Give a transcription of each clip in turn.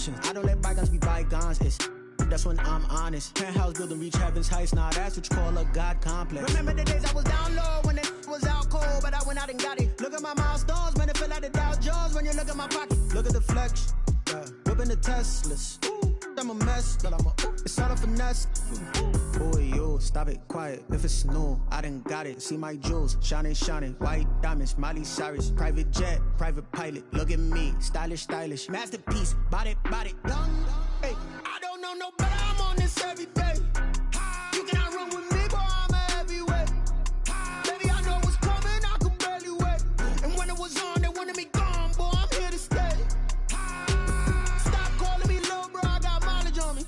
emotions. I don't let bygones be bygones. That's when I'm honest. Penthouse building, reach heaven's heights. Now that's what you call a God complex. Remember the days I was down low when it was out cold, but I went out and got it. Look at my milestones, man, it feel like the Dow Jones when you look at my pocket. Look at the flex, yeah. Whipping the Teslas. I'm a mess, but it's all a finesse. Boy, yo, stop it, quiet. If it's new, I done got it. See my jewels, shining, white diamonds, Miley Cyrus, private jet, private pilot. Look at me, stylish, masterpiece, body, young. Hey, I don't know no better. I'm on this every day. You cannot run with me, boy. I'm a heavyweight. Baby, I know what's coming. I could barely wait. And when it was on, they wanted me gone, boy. I'm here to stay. Stop calling me little bro. I got mileage on me.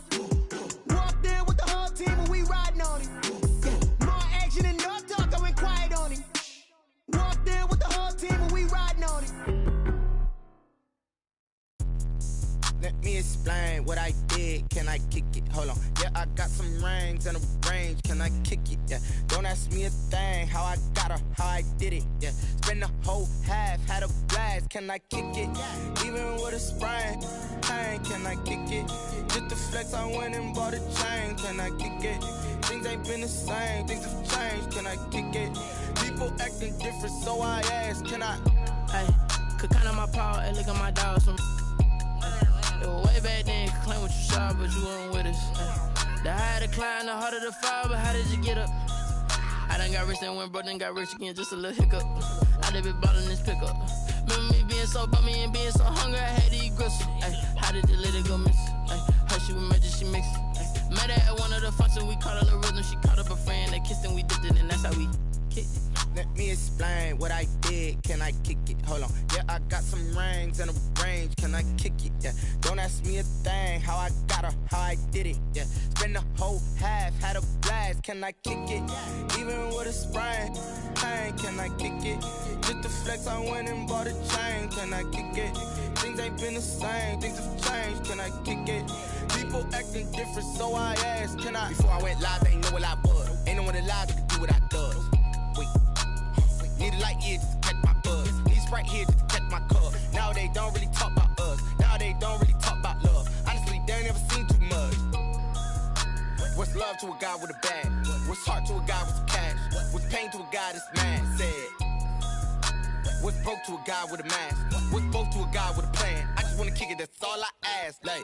Walked in with the whole team and we riding on it. Yeah. More action and no talk. I went quiet on it. Walked in with the whole team and we riding on it. Let me explain what I did. Can I kick it? Hold on. Yeah, I got some rings and a range. Can I kick it? Yeah. Don't ask me a thing. How I got her, how I did it. Yeah. Spend the whole half, had a blast. Can I kick it? Even with a sprain. Pain, can I kick it? Just the flex, I went and bought a chain. Can I kick it? Things ain't been the same. Things have changed. Can I kick it? People acting different, so I ask. Can I? Hey, could count on my power and look at my dogs from. It was way back then, you could claim what you saw, but you weren't with us. The higher the climb, the harder the fall, but how did you get up? I done got rich and went broke, then got rich again, just a little hiccup. I done been ballin' this pickup. Remember me being so bummy and being so hungry, I had to eat gristle. How did the lady go miss? Her she was magic, she mixed. Met her at one of the functions, we caught a little rhythm, she caught up a friend, they kissed and we dipped it, and that's how we kicked it. Let me explain what I did. Can I kick it? Hold on. Yeah, I got some rings and a range. Can I kick it? Yeah. Don't ask me a thing. How I got her, how I did it. Yeah. Spend the whole half, had a blast. Can I kick it? Even with a sprain. Pain, can I kick it? Just the flex, I went and bought a chain. Can I kick it? Things ain't been the same. Things have changed. Can I kick it? People acting different, so I asked. Can I? Before I went live, they ain't know what I was. Ain't no one alive that could do what I does. Need a light here just to catch my buzz. Need Sprite here just to catch my cup. Now they don't really talk about us. Now they don't really talk about love. Honestly, they ain't never seen too much. What's love to a guy with a bag? What's heart to a guy with some cash? What's pain to a guy that's mad? Said. What's broke to a guy with a mask? What's broke to a guy with a plan? I just wanna kick it, that's all I ask. Like,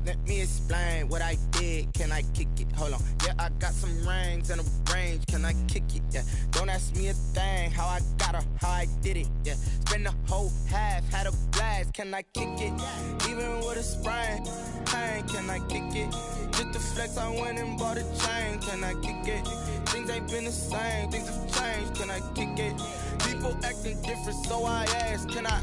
let me explain what I did. Can I kick it? Hold on. Yeah, I got some rings and a range. Can I kick it? Yeah. Don't ask me a thing. How I got her, how I did it. Yeah. Spend the whole half, had a blast. Can I kick it? Even with a sprain. Pain, can I kick it? Just the flex, I went and bought a chain. Can I kick it? Things ain't been the same. Things have changed. Can I kick it? People acting different, so I ask. Can I?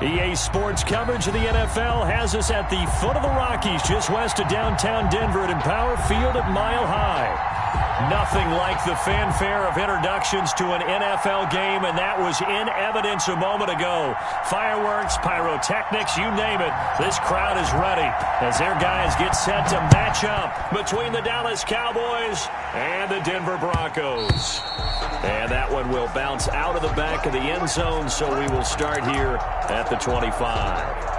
EA Sports coverage of the NFL has us at the foot of the Rockies, just west of downtown Denver at Empower Field at Mile High. Nothing like the fanfare of introductions to an NFL game, and that was in evidence a moment ago. Fireworks, pyrotechnics, you name it. This crowd is ready as their guys get set to match up between the Dallas Cowboys and the Denver Broncos. And that one will bounce out of the back of the end zone, so we will start here at the 25.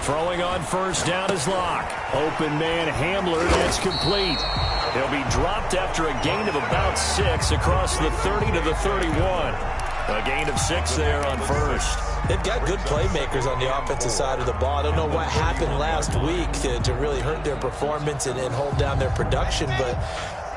Throwing on first down is Locke. Open man Hamler gets complete. He'll be dropped after a gain of about 6 across the 30 to the 31. A gain of 6 there on first. They've got good playmakers on the offensive side of the ball. I don't know what happened last week to really hurt their performance and hold down their production, but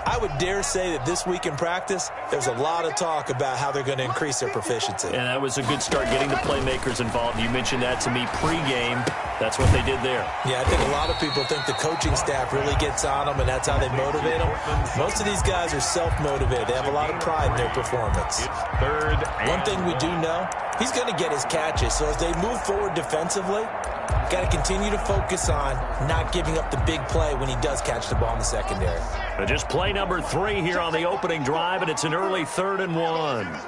I would dare say that this week in practice, there's a lot of talk about how they're going to increase their proficiency. And that was a good start getting the playmakers involved. You mentioned that to me pregame. That's what they did there. Yeah, I think a lot of people think the coaching staff really gets on them, and that's how they motivate them. Most of these guys are self-motivated. They have a lot of pride in their performance. One thing we do know, he's going to get his catches. So as they move forward defensively, got to continue to focus on not giving up the big play when he does catch the ball in the secondary. Just play number 3 here on the opening drive, and it's an early 3rd and 1.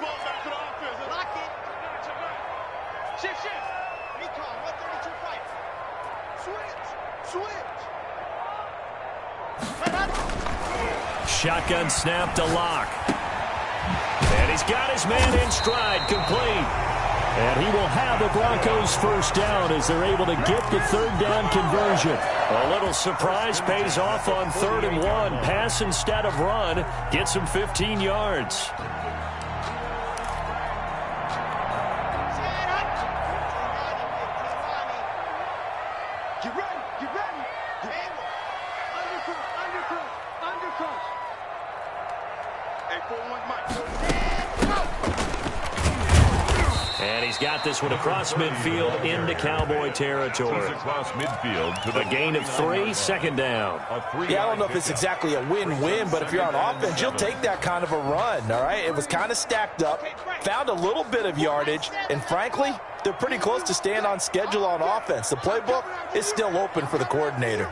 Shotgun snap to Locke. And he's got his man in stride, complete. And he will have the Broncos first down as they're able to get the 3rd down conversion. A little surprise pays off on 3rd and 1. Pass instead of run. Gets him 15 yards. Get ready, get ready. Undercross. Hey, 4-1 Mike. And he's got this one across midfield into Cowboy territory. Across midfield to a gain of 3, 2nd down. Yeah, I don't know if it's exactly a win-win, but if you're on offense, you'll take that kind of a run, all right? It was kind of stacked up, found a little bit of yardage, and frankly, they're pretty close to staying on schedule on offense. The playbook is still open for the coordinator.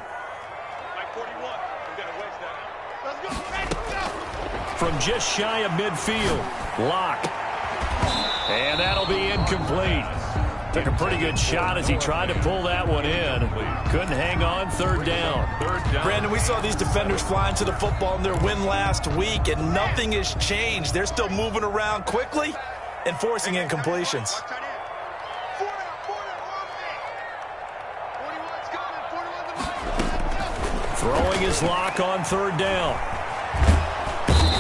From just shy of midfield, Locke. And that'll be incomplete. Took a pretty good shot as he tried to pull that one in. Couldn't hang on, 3rd down. Brandon, we saw these defenders flying to the football in their win last week, and nothing has changed. They're still moving around quickly and forcing incompletions. Throwing his Locke on 3rd down.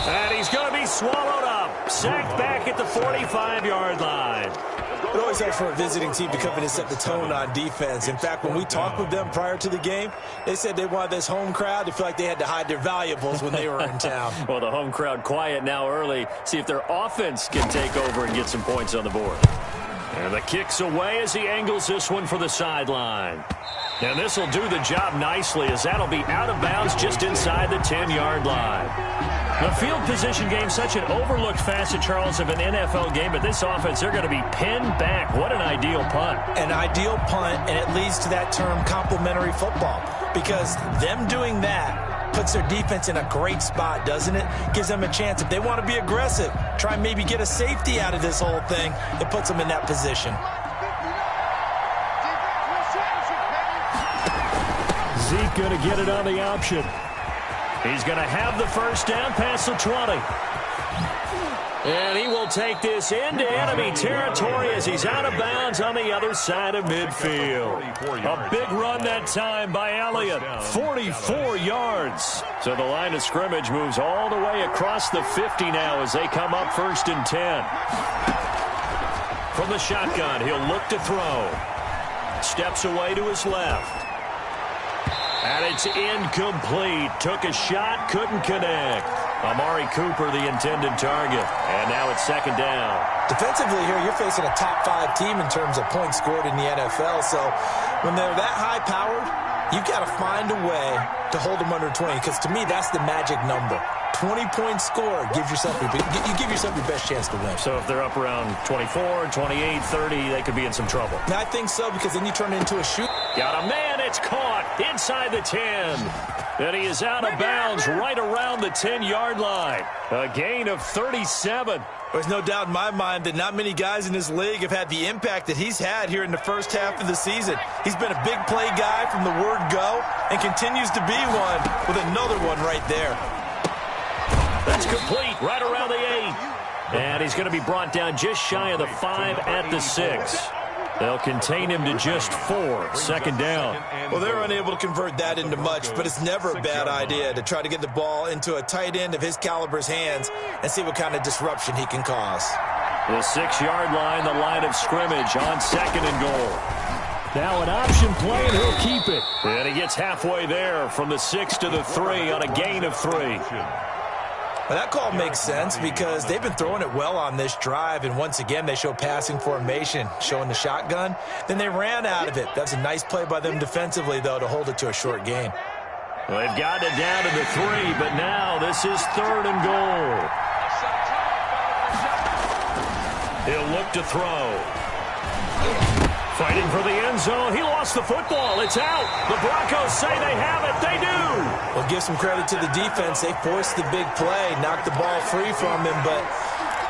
And he's going to be swallowed up. Sacked back at the 45-yard line. It always helps for a visiting team to come in and set the tone on defense. In fact, when we talked with them prior to the game, they said they wanted this home crowd to feel like they had to hide their valuables when they were in town. Well, the home crowd quiet now early. See if their offense can take over and get some points on the board. And the kick's away as he angles this one for the sideline. And this will do the job nicely as that'll be out of bounds just inside the 10-yard line. The field position game, such an overlooked facet, Charles, of an NFL game, but this offense, they're going to be pinned back. What an ideal punt. An ideal punt, and it leads to that term complementary football, because them doing that puts their defense in a great spot, doesn't it? Gives them a chance. If they want to be aggressive, try and maybe get a safety out of this whole thing, it puts them in that position. Zeke going to get it on the option. He's going to have the first down past the 20. And he will take this into enemy territory as he's out of bounds on the other side of midfield. A big run that time by Elliott. 44 yards. So the line of scrimmage moves all the way across the 50 now as they come up 1st and 10. From the shotgun, he'll look to throw. Steps away to his left. And it's incomplete. Took a shot, couldn't connect. Amari Cooper, the intended target. And now it's 2nd down. Defensively here, you're facing a top 5 team in terms of points scored in the NFL. So when they're that high-powered, you've got to find a way to hold them under 20. Because to me, that's the magic number. 20-point score gives yourself you give yourself your best chance to win. So if they're up around 24, 28, 30, they could be in some trouble. Now, I think so, because then you turn it into a shoot. Got a man, it's caught inside the 10. And he is out of bounds right around the 10-yard line. A gain of 37. There's no doubt in my mind that not many guys in this league have had the impact that he's had here in the first half of the season. He's been a big play guy from the word go and continues to be one with another one right there. That's complete right around the 8. And he's going to be brought down just shy of the 5 at the 6. They'll contain him to just 4. Second down. Well, they're unable to convert that into much, but it's never a bad idea to try to get the ball into a tight end of his caliber's hands and see what kind of disruption he can cause. The 6-yard line, the line of scrimmage on 2nd and goal. Now an option play, and he'll keep it. And he gets halfway there from the 6 to the 3 on a gain of 3. Well, that call makes sense because they've been throwing it well on this drive, and once again they show passing formation, showing the shotgun. Then they ran out of it. That's a nice play by them defensively, though, to hold it to a short gain. Well, they've gotten it down to the 3, but now this is 3rd and goal. He'll look to throw. Fighting for the end zone. He lost the football. It's out. The Broncos say they have it. They do. Well, give some credit to the defense. They forced the big play, knocked the ball free from him, but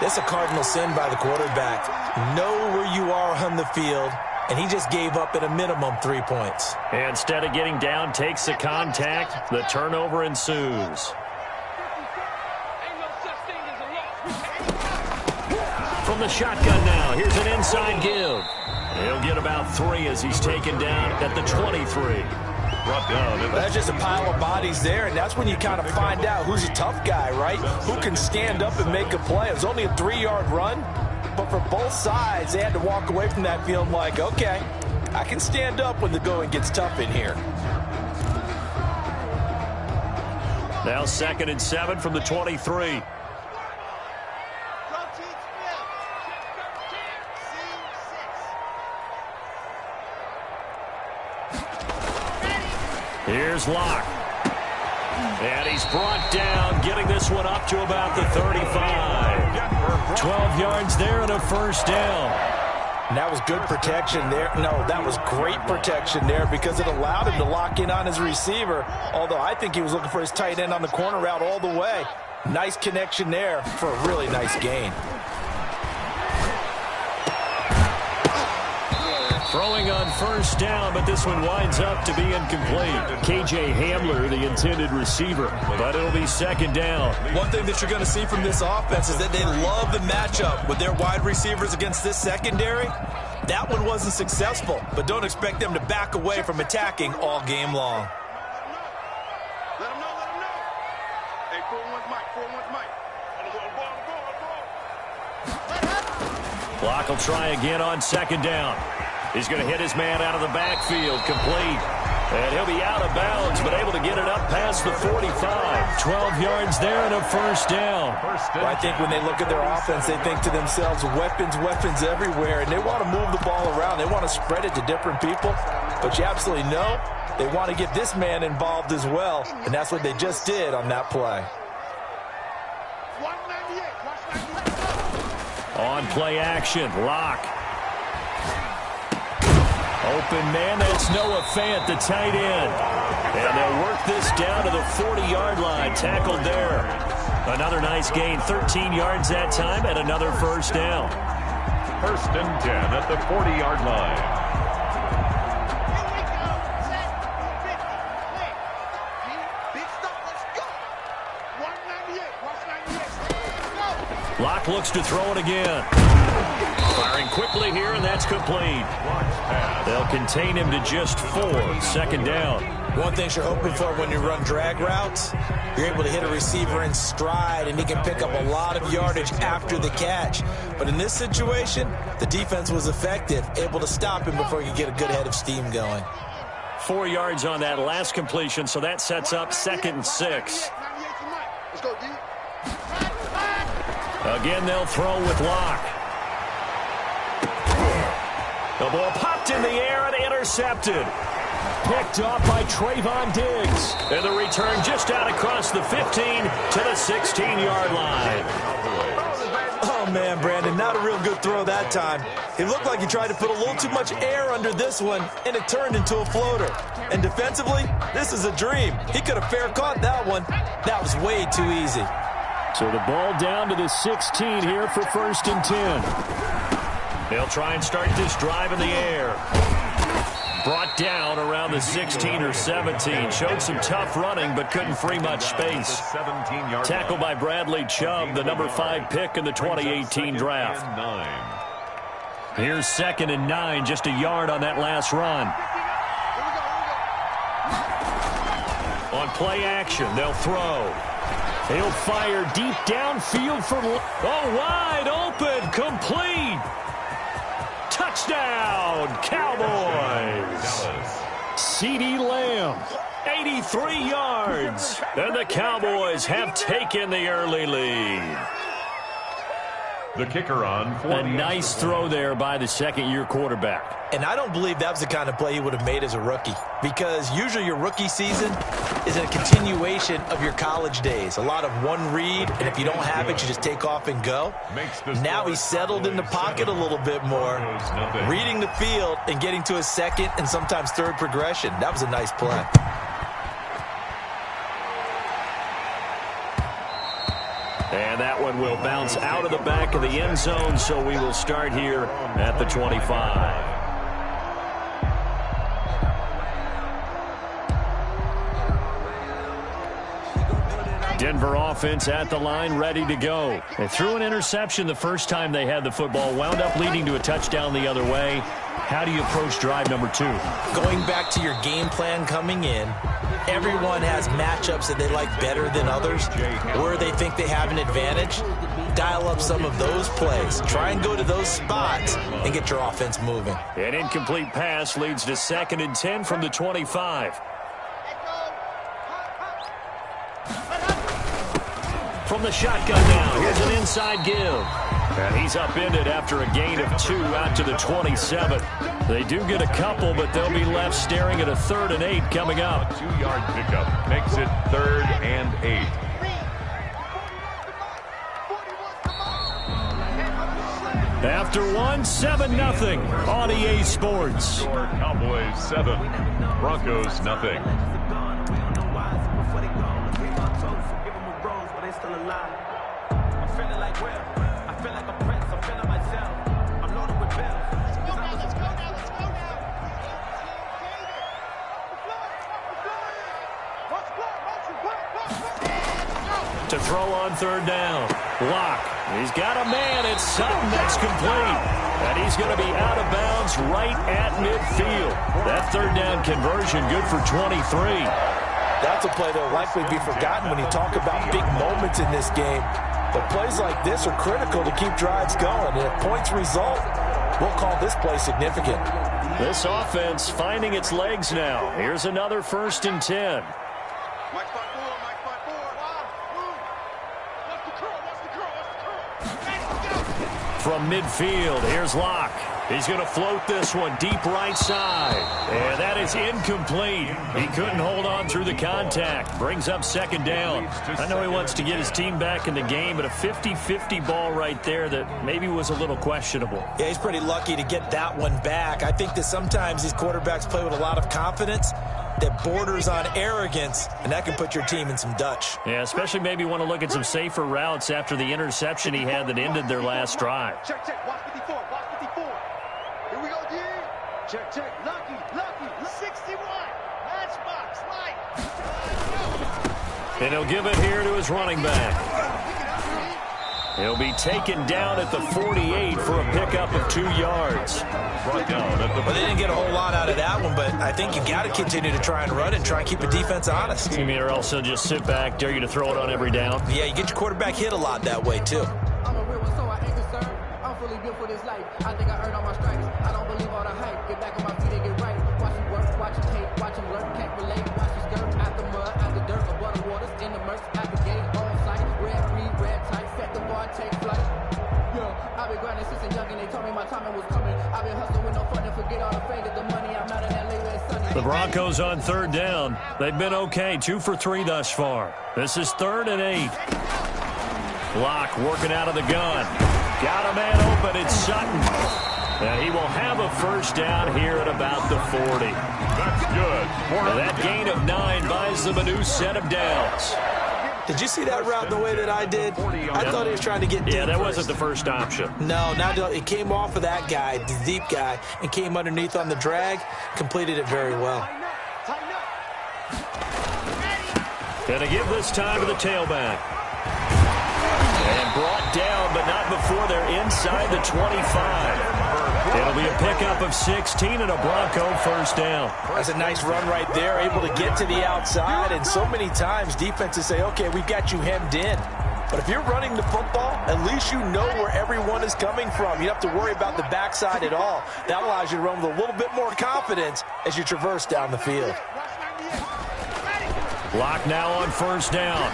that's a cardinal sin by the quarterback. Know where you are on the field, and he just gave up at a minimum 3 points. Instead of getting down, takes the contact. The turnover ensues. From the shotgun now, here's an inside give. He'll get about 3 as he's taken down at the 23. Brought down. That's just a pile of bodies there, and that's when you kind of find out who's a tough guy, right? Who can stand up and make a play. It was only a 3-yard run, but for both sides, they had to walk away from that feeling like, okay, I can stand up when the going gets tough in here. Now 2nd and 7 from the 23. Here's Locke. And he's brought down, getting this one up to about the 35. 12 yards there and a first down. And that was good protection there. No, that was great protection there because it allowed him to lock in on his receiver, although I think he was looking for his tight end on the corner route all the way. Nice connection there for a really nice gain. Throwing on first down, but this one winds up to be incomplete. K.J. Hamler, the intended receiver, but it'll be 2nd down. One thing that you're going to see from this offense is that they love the matchup with their wide receivers against this secondary. That one wasn't successful, but don't expect them to back away from attacking all game long. Let him know. Hey, 4-1's Mike. Block will try again on 2nd down. He's going to hit his man out of the backfield, complete. And he'll be out of bounds, but able to get it up past the 45. 12 yards there and a first down. Well, I think when they look at their offense, they think to themselves, weapons everywhere, and they want to move the ball around. They want to spread it to different people, but you absolutely know they want to get this man involved as well, and that's what they just did on that play. On play action, Locke. Open man, that's Noah Fant, the tight end. And they'll work this down to the 40-yard line, tackled there. Another nice gain, 13 yards that time, and another first down. 1st and 10 at the 40-yard line. Locke looks to throw it again. Firing quickly here, and that's complete. They'll contain him to just 4. 2nd down. One thing you're hoping for when you run drag routes, you're able to hit a receiver in stride, and he can pick up a lot of yardage after the catch. But in this situation, the defense was effective, able to stop him before he could get a good head of steam going. 4 yards on that last completion, so that sets up 2nd and 6. Let's go, D. Again, they'll throw with Locke. The ball popped in the air and intercepted. Picked off by Trayvon Diggs. And the return just out across the 15 to the 16-yard line. Oh, man, Brandon, not a real good throw that time. It looked like he tried to put a little too much air under this one, and it turned into a floater. And defensively, this is a dream. He could have fair caught that one. That was way too easy. So the ball down to the 16 here for 1st and 10. They'll try and start this drive in the air. Brought down around the 16 or 17. Showed some tough running, but couldn't free much space. Tackled by Bradley Chubb, the number 5 pick in the 2018 draft. Here's 2nd and 9, just a yard on that last run. On play action, they'll throw. He'll fire deep downfield for... Oh, wide open, complete. Touchdown, Cowboys. CeeDee Lamb, 83 yards. And the Cowboys have taken the early lead. The kicker on. A nice throw there by the second-year quarterback. And I don't believe that was the kind of play he would have made as a rookie, because usually your rookie season is a continuation of your college days. A lot of one read, and if you don't have it, you just take off and go. Now he's settled in the pocket a little bit more, reading the field and getting to his second and sometimes third progression. That was a nice play. And that one will bounce out of the back of the end zone, so we will start here at the 25. Denver offense at the line, ready to go. They threw an interception the first time they had the football, wound up leading to a touchdown the other way. How do you approach drive number 2? Going back to your game plan coming in, everyone has matchups that they like better than others, where they think they have an advantage. Dial up some of those plays. Try and go to those spots and get your offense moving. An incomplete pass leads to 2nd and 10 from the 25. From the shotgun now, here's an inside give. And he's upended after a gain of 2 out to the 27. They do get a couple, but they'll be left staring at a 3rd and 8 coming up. 2-yard pickup makes it 3rd and 8. After 1, 7-0 on EA Sports. Cowboys 7, Broncos nothing. To throw on 3rd down. Block. He's got a man. It's Sutton. That's complete. And he's going to be out of bounds right at midfield. That 3rd down conversion good for 23. That's a play that will likely be forgotten when you talk about big moments in this game. But plays like this are critical to keep drives going. And if points result, we'll call this play significant. This offense finding its legs now. Here's another 1st and 10. From midfield, here's Locke. He's going to float this one deep right side. And that is incomplete. He couldn't hold on through the contact. Brings up 2nd down. I know he wants to get his team back in the game, but a 50-50 ball right there that maybe was a little questionable. Yeah, he's pretty lucky to get that one back. I think that sometimes these quarterbacks play with a lot of confidence that borders on arrogance, and that can put your team in some Dutch. Yeah, especially maybe want to look at some safer routes after the interception he had that ended their last drive. Check, watch 54, watch 54. Here we go, D. Check, lucky, 61. Matchbox, light. And he'll give it here to his running back. He'll be taken down at the 48 for a pickup of 2 yards. Brought down at the... Well, they didn't get a whole lot out of that one, but I think you got to continue to try and run and try and keep the defense honest. You mean or else he'll just sit back, dare you to throw it on every down? Yeah, you get your quarterback hit a lot that way, too. I'm a real one, so I ain't concerned. I'm fully built for this life. I think I earned all my stripes. I don't believe all the hype. Get back on my feet and get right. Watch him work, watch him hate, watch him learn, can't relate. Watch his skirt out the mud, out the dirt, above the waters, in the murks, out the gate, on sight. Red, free, red, tight, set the bar, take flight. Yeah, I've been grinding since a young and they told me my timing was coming. I've been hustling with no fun and forget all the fame, get the money. I'm out of that late where it's sunny. The Broncos on 3rd down. They've been okay, 2 for 3 thus far. This is 3rd and 8. Locke working out of the gun. Got a man open. It's Sutton. And he will have a 1st down here at about the 40. That's good. That gain of 9 buys them a new set of downs. Did you see that route the way that I did? I thought he was trying to get deep. Yeah, that wasn't the first option. No, it came off of that guy, the deep guy, and came underneath on the drag. Completed it very well. Gonna give this time to the tailback. And brought down, but not before they're inside the 25. It'll be a pickup of 16 and a Bronco first down. That's a nice run right there, able to get to the outside. And so many times defenses say, okay, we've got you hemmed in. But if you're running the football, at least you know where everyone is coming from. You don't have to worry about the backside at all. That allows you to run with a little bit more confidence as you traverse down the field. Block now on first down.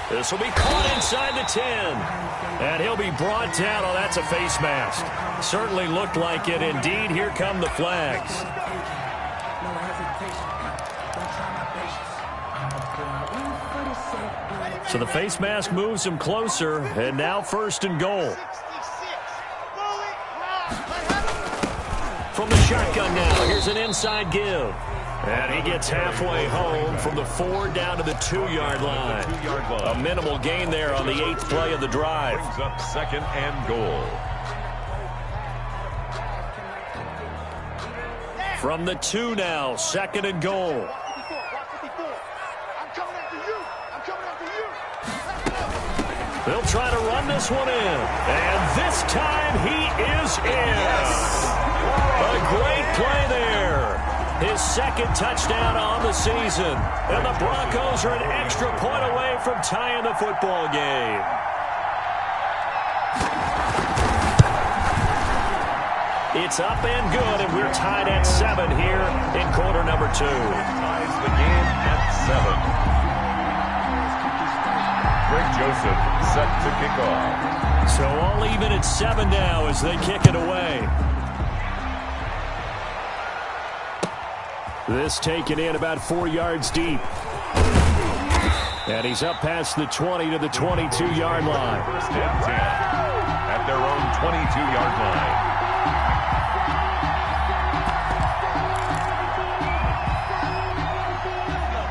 This will be caught inside the 10. And he'll be brought down. Oh, that's a face mask. Certainly looked like it. Indeed, here come the flags. So the face mask moves him closer. And now first and goal. From the shotgun now. Here's an inside give. And he gets halfway home from the 4 down to the 2-yard line. A minimal gain there on the 8th play of the drive. Brings up second and goal. From the 2 now, second and goal. They'll try to run this one in. And this time he is in. A great play there. His second touchdown on the season. And the Broncos are an extra point away from tying the football game. It's up and good, and we're tied at 7 here in quarter number 2. Ties the game at 7. Greg Joseph set to kick off. So all even at 7 now as they kick it away. This taken in about 4 yards deep. And he's up past the 20 to the 22-yard line. First and 10 at their own 22-yard line.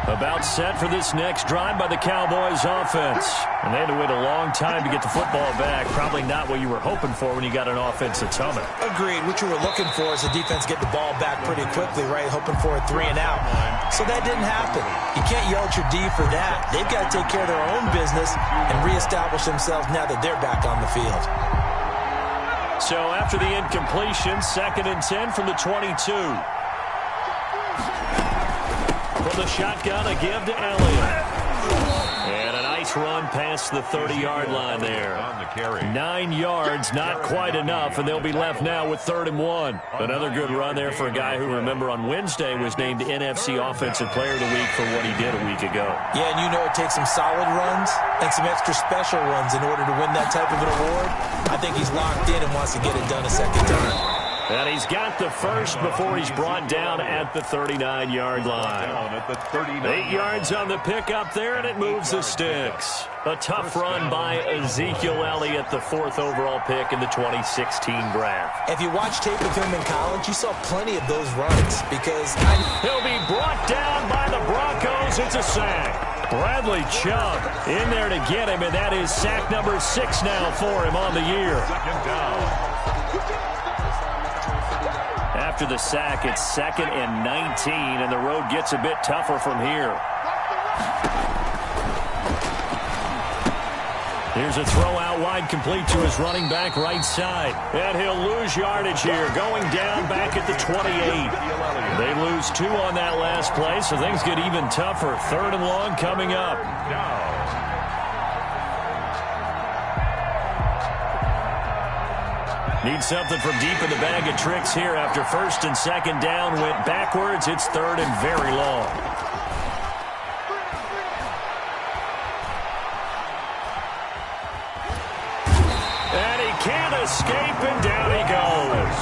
About set for this next drive by the Cowboys offense. And they had to wait a long time to get the football back. Probably not what you were hoping for when you got an offense that's humming. Agreed. What you were looking for is the defense get the ball back pretty quickly, right? Hoping for a 3 and out. So that didn't happen. You can't yell at your D for that. They've got to take care of their own business and reestablish themselves now that they're back on the field. So after the incompletion, second and 10 from the 22. From the shotgun, a give to Elliott. And a nice run past the 30-yard line there. 9 yards, not quite enough, and they'll be left now with 3rd and 1. Another good run there for a guy who, remember, on Wednesday was named NFC Offensive Player of the Week for what he did a week ago. Yeah, and you know it takes some solid runs and some extra special ones in order to win that type of an award. I think he's locked in and wants to get it done a second time. And he's got the first before he's brought down at the 39-yard line. 8 yards on the pickup there, and it moves the sticks. A tough run by Ezekiel Elliott, the 4th overall pick in the 2016 draft. If you watch tape of him in college, you saw plenty of those runs because he'll be brought down by the Broncos. It's a sack. Bradley Chubb in there to get him, and that is sack number 6 now for him on the year. Second down. After the sack, it's 2nd and 19, and the road gets a bit tougher from here. Here's a throw out wide, complete to his running back right side. And he'll lose yardage here, going down back at the 28. They lose 2 on that last play, so things get even tougher. 3rd and long coming up. Need something from deep in the bag of tricks here after 1st and 2nd down went backwards. It's 3rd and very long. And he can't escape, and down he goes.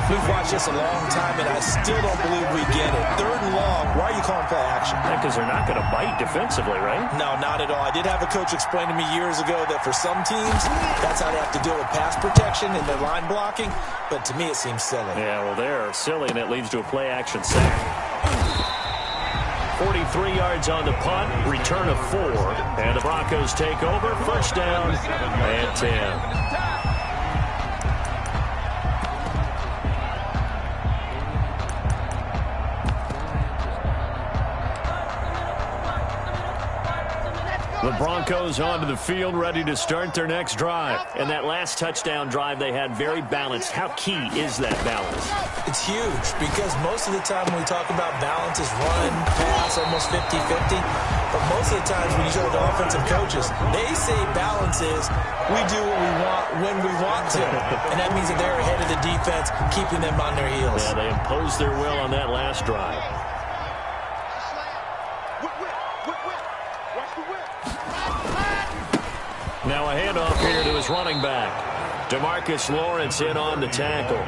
We've watched this a long time, and I still don't believe we get it. 3rd and long, why are you calling play action? Because they're not going to bite defensively, right? No, not at all. I did have a coach explain to me years ago that for some teams, that's how they have to deal with pass protection and their line blocking, but to me it seems silly. Yeah, well, they're silly, and it leads to a play action sack. 43 yards on the punt, return of 4, and the Broncos take over, first down and 10. The Broncos onto the field, ready to start their next drive. And that last touchdown drive they had very balanced. How key is that balance? It's huge because most of the time when we talk about balance is run, pass, almost 50-50. But most of the times when you show the offensive coaches, they say balance is we do what we want when we want to. And that means that they're ahead of the defense, keeping them on their heels. Yeah, they imposed their will on that last drive. Now a handoff here to his running back. DeMarcus Lawrence in on the tackle.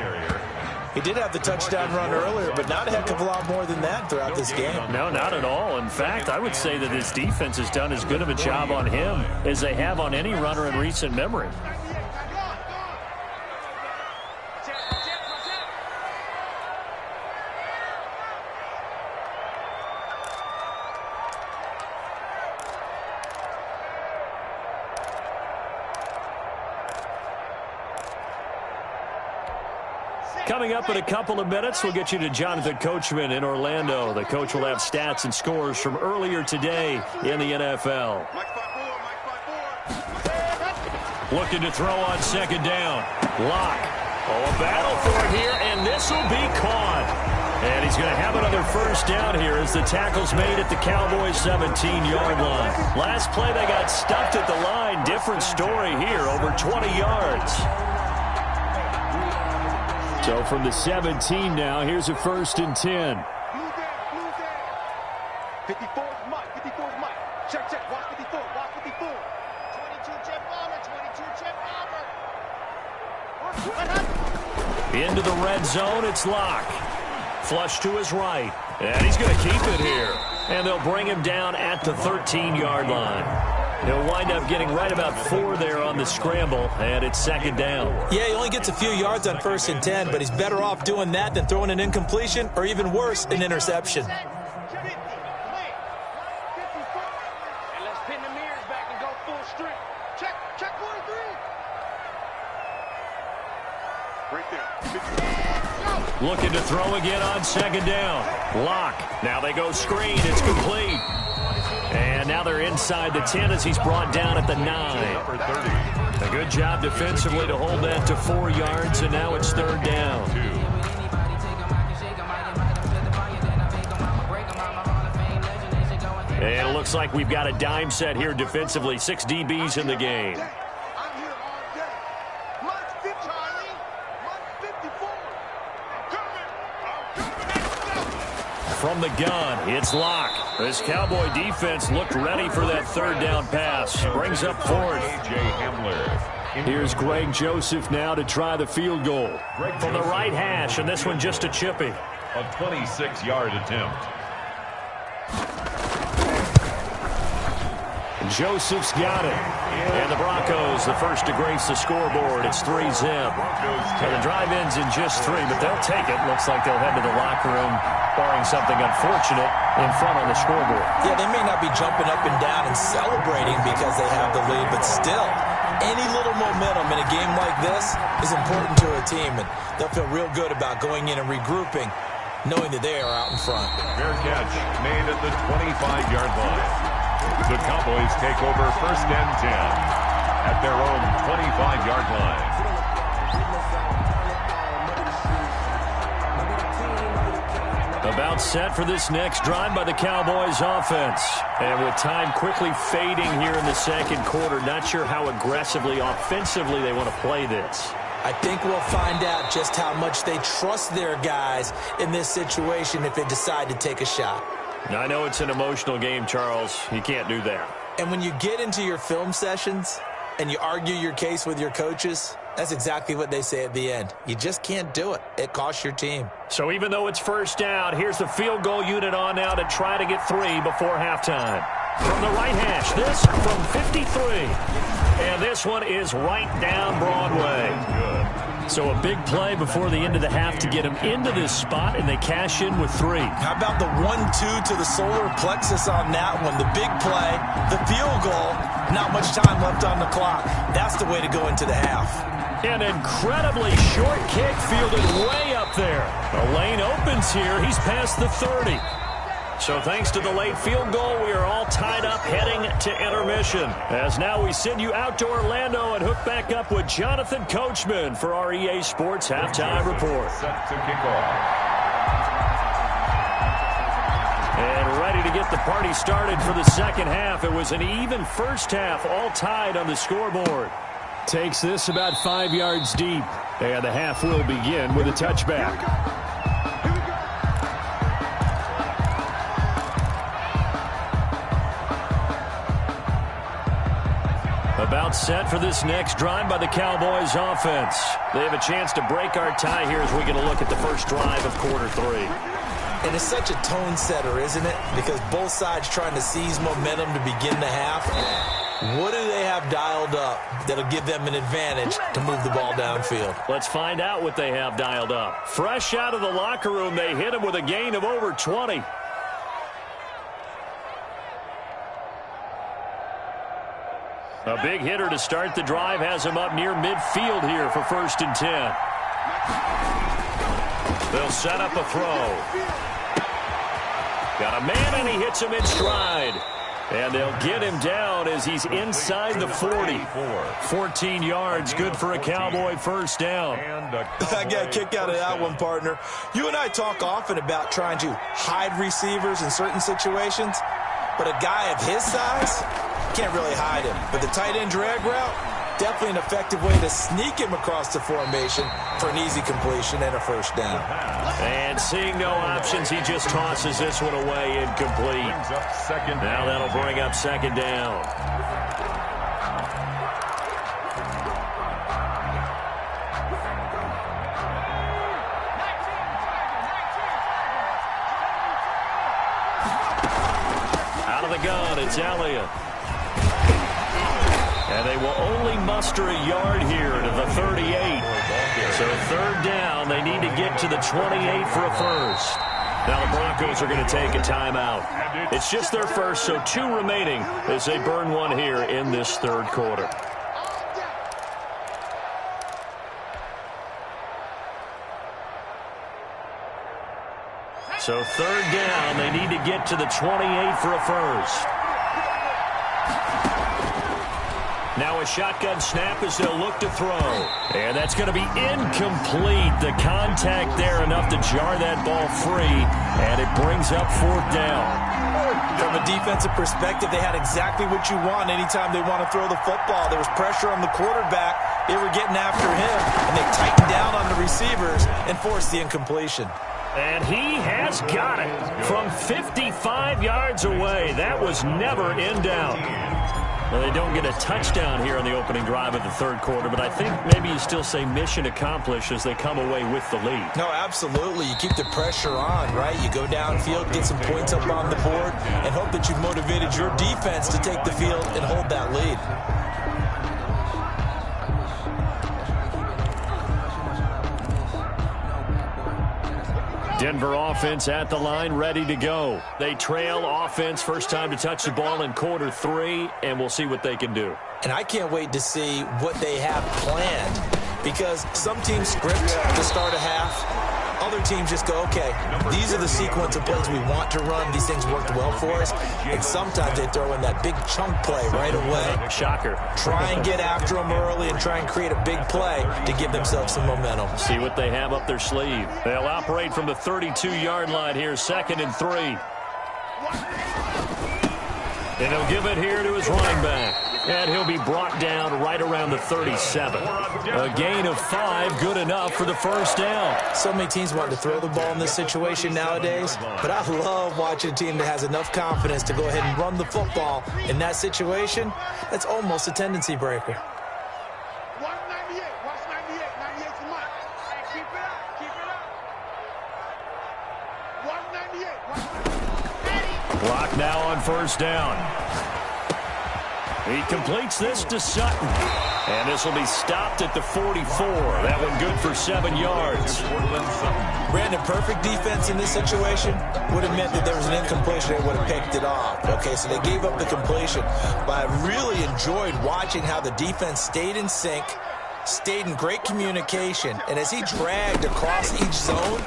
He did have the touchdown run earlier, but not a heck of a lot more than that throughout this game. No, not at all. In fact, I would say that his defense has done as good of a job on him as they have on any runner in recent memory. Coming up in a couple of minutes, we'll get you to Jonathan Coachman in Orlando. The coach will have stats and scores from earlier today in the NFL. Looking to throw on second down. Lock. Oh, a battle for it here, and this will be caught. And he's going to have another first down here as the tackle's made at the Cowboys' 17-yard line. Last play, they got stuffed at the line. Different story here, over 20 yards. So from the 17 now, here's a first and 10. 54 is Mike. 54 is Mike. Check, check. Watch 54. Watch 54. 22 jet bomber. 22 jet bomber. Into the red zone, it's Lock. Flush to his right. And he's going to keep it here. And they'll bring him down at the 13-yard line. He'll wind up getting right about 4 there on the scramble, and it's second down. Yeah, he only gets a few yards on first and 10, but he's better off doing that than throwing an incompletion or even worse, an interception. And let's pin the mirrors back and go full strength. Check, check 43. Right there. Looking to throw again on second down. Lock. Now they go screen. It's complete. And now they're inside the 10 as he's brought down at the 9. A good job defensively to hold that to 4 yards, and now it's third down. And it looks like we've got a dime set here defensively. 6 DBs in the game. From the gun, it's Lock. This Cowboy defense looked ready for that third down pass. Brings up fourth. Here's Greg Joseph now to try the field goal. From the right hash, and this one just a chippy. A 26-yard attempt. Joseph's got it. And the Broncos, the first to grace the scoreboard. It's 3-zip. And the drive ends in just 3, but they'll take it. Looks like they'll head to the locker room, barring something unfortunate, in front on the scoreboard. Yeah, they may not be jumping up and down and celebrating because they have the lead, but still, any little momentum in a game like this is important to a team, and they'll feel real good about going in and regrouping, knowing that they are out in front. Fair catch made at the 25-yard line. The Cowboys take over first and 10 at their own 25-yard line. About set for this next drive by the Cowboys offense. And with time quickly fading here in the second quarter, not sure how aggressively, offensively they want to play this. I think we'll find out just how much they trust their guys in this situation if they decide to take a shot. Now, I know it's an emotional game, Charles. You can't do that. And when you get into your film sessions and you argue your case with your coaches, that's exactly what they say at the end. You just can't do it. It costs your team. So even though it's first down, here's the field goal unit on now to try to get 3 before halftime. From the right hash, this from 53. And this one is right down Broadway. So a big play before the end of the half to get him into this spot, and they cash in with 3. How about the 1-2 to the solar plexus on that one? The big play, the field goal, not much time left on the clock. That's the way to go into the half. An incredibly short kick fielded way up there. The lane opens here. He's past the 30. So thanks to the late field goal, we are all tied up heading to intermission. As now we send you out to Orlando and hook back up with Jonathan Coachman for our EA Sports Halftime Report. Set to kick off. And ready to get the party started for the second half. It was an even first half, all tied on the scoreboard. Takes this about 5 yards deep. And the half will begin with a touchback. About set for this next drive by the Cowboys offense. They have a chance to break our tie here as we get a look at the first drive of quarter 3. And it's such a tone setter, isn't it? Because both sides trying to seize momentum to begin the half. What do they have dialed up that'll give them an advantage to move the ball downfield? Let's find out what they have dialed up. Fresh out of the locker room, they hit him with a gain of over 20. A big hitter to start the drive has him up near midfield here for 1st and 10. They'll set up a throw. Got a man, and he hits him in stride. And they'll get him down as he's inside the 40. 14 yards, good for a Cowboy first down. I got a kick out of that one, partner. You and I talk often about trying to hide receivers in certain situations, but a guy of his size can't really hide him. But the tight end drag route, definitely an effective way to sneak him across the formation for an easy completion and a first down. And seeing no options, he just tosses this one away, incomplete. Now that'll bring up second down. Out of the gun, it's Elliott. And they will only muster a yard here to the 38. So 3rd down, they need to get to the 28 for a first. Now the Broncos are going to take a timeout. It's just their first, so 2 remaining as they burn one here in this 3rd quarter. So 3rd down, they need to get to the 28 for a first. Now a shotgun snap as they'll look to throw. And that's going to be incomplete. The contact there enough to jar that ball free. And it brings up 4th down. From a defensive perspective, they had exactly what you want anytime they want to throw the football. There was pressure on the quarterback. They were getting after him. And they tightened down on the receivers and forced the incompletion. And he has got it from 55 yards away. That was never in doubt. Well, they don't get a touchdown here on the opening drive of the 3rd quarter, but I think maybe you still say mission accomplished as they come away with the lead. No, absolutely. You keep the pressure on, right? You go downfield, get some points up on the board, and hope that you've motivated your defense to take the field and hold that lead. Denver offense at the line, ready to go. They trail offense, first time to touch the ball in quarter 3, and we'll see what they can do. And I can't wait to see what they have planned, because some teams script to start a half. Other teams just go, okay, these are the sequence of plays we want to run. These things worked well for us. And sometimes they throw in that big chunk play right away. Shocker. Try and get after them early and try and create a big play to give themselves some momentum. See what they have up their sleeve. They'll operate from the 32-yard line here, 2nd and 3. And he'll give it here to his running back. And he'll be brought down right around the 37. A gain of 5, good enough for the first down. So many teams want to throw the ball in this situation nowadays, but I love watching a team that has enough confidence to go ahead and run the football in that situation. That's almost a tendency breaker. 198, watch 98, 98 to Mike. Hey, keep it up, keep it up. 198, watch 98. Block now on first down. He completes this to Sutton. And this will be stopped at the 44. That one good for 7 yards. Brandon, perfect defense in this situation would have meant that there was an incompletion. They would have picked it off. Okay, so they gave up the completion. But I really enjoyed watching how the defense stayed in sync, stayed in great communication. And as he dragged across each zone,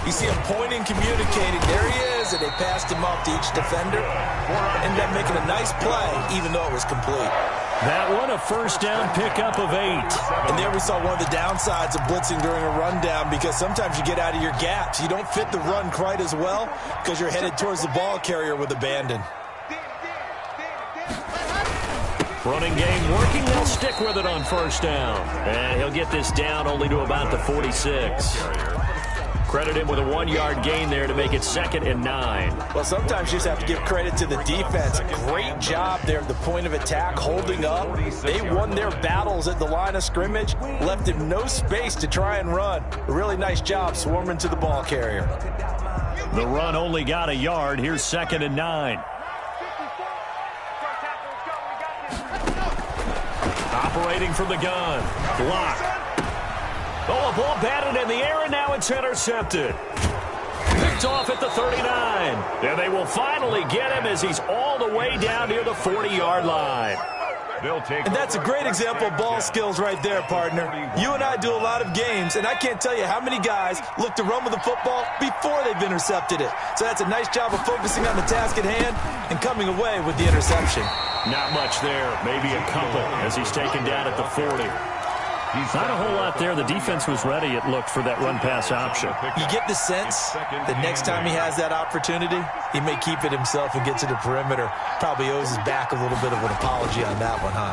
you see him pointing, communicating. There he is, and they passed him off to each defender. Ended up making a nice play, even though it was complete. That one, a first down pickup of 8. And there we saw one of the downsides of blitzing during a rundown, because sometimes you get out of your gaps. You don't fit the run quite as well because you're headed towards the ball carrier with abandon. Running game working. They'll stick with it on first down. And he'll get this down only to about the 46. Credit him with a 1-yard gain there to make it 2nd and 9. Well, sometimes you just have to give credit to the defense. Great job there at the point of attack, holding up. They won their battles at the line of scrimmage, left him no space to try and run. A really nice job swarming to the ball carrier. The run only got a yard. Here's 2nd and 9. Operating from the gun. Block. Oh, a ball batted in the air, and now it's intercepted. Picked off at the 39. And they will finally get him as he's all the way down near the 40-yard line. And that's a great example of ball skills right there, partner. You and I do a lot of games, and I can't tell you how many guys look to run with the football before they've intercepted it. So that's a nice job of focusing on the task at hand and coming away with the interception. Not much there, maybe a couple as he's taken down at the 40. Not a whole lot there. The defense was ready, it looked, for that run-pass option. You get the sense that next time he has that opportunity, he may keep it himself and get to the perimeter. Probably owes his back a little bit of an apology on that one, huh?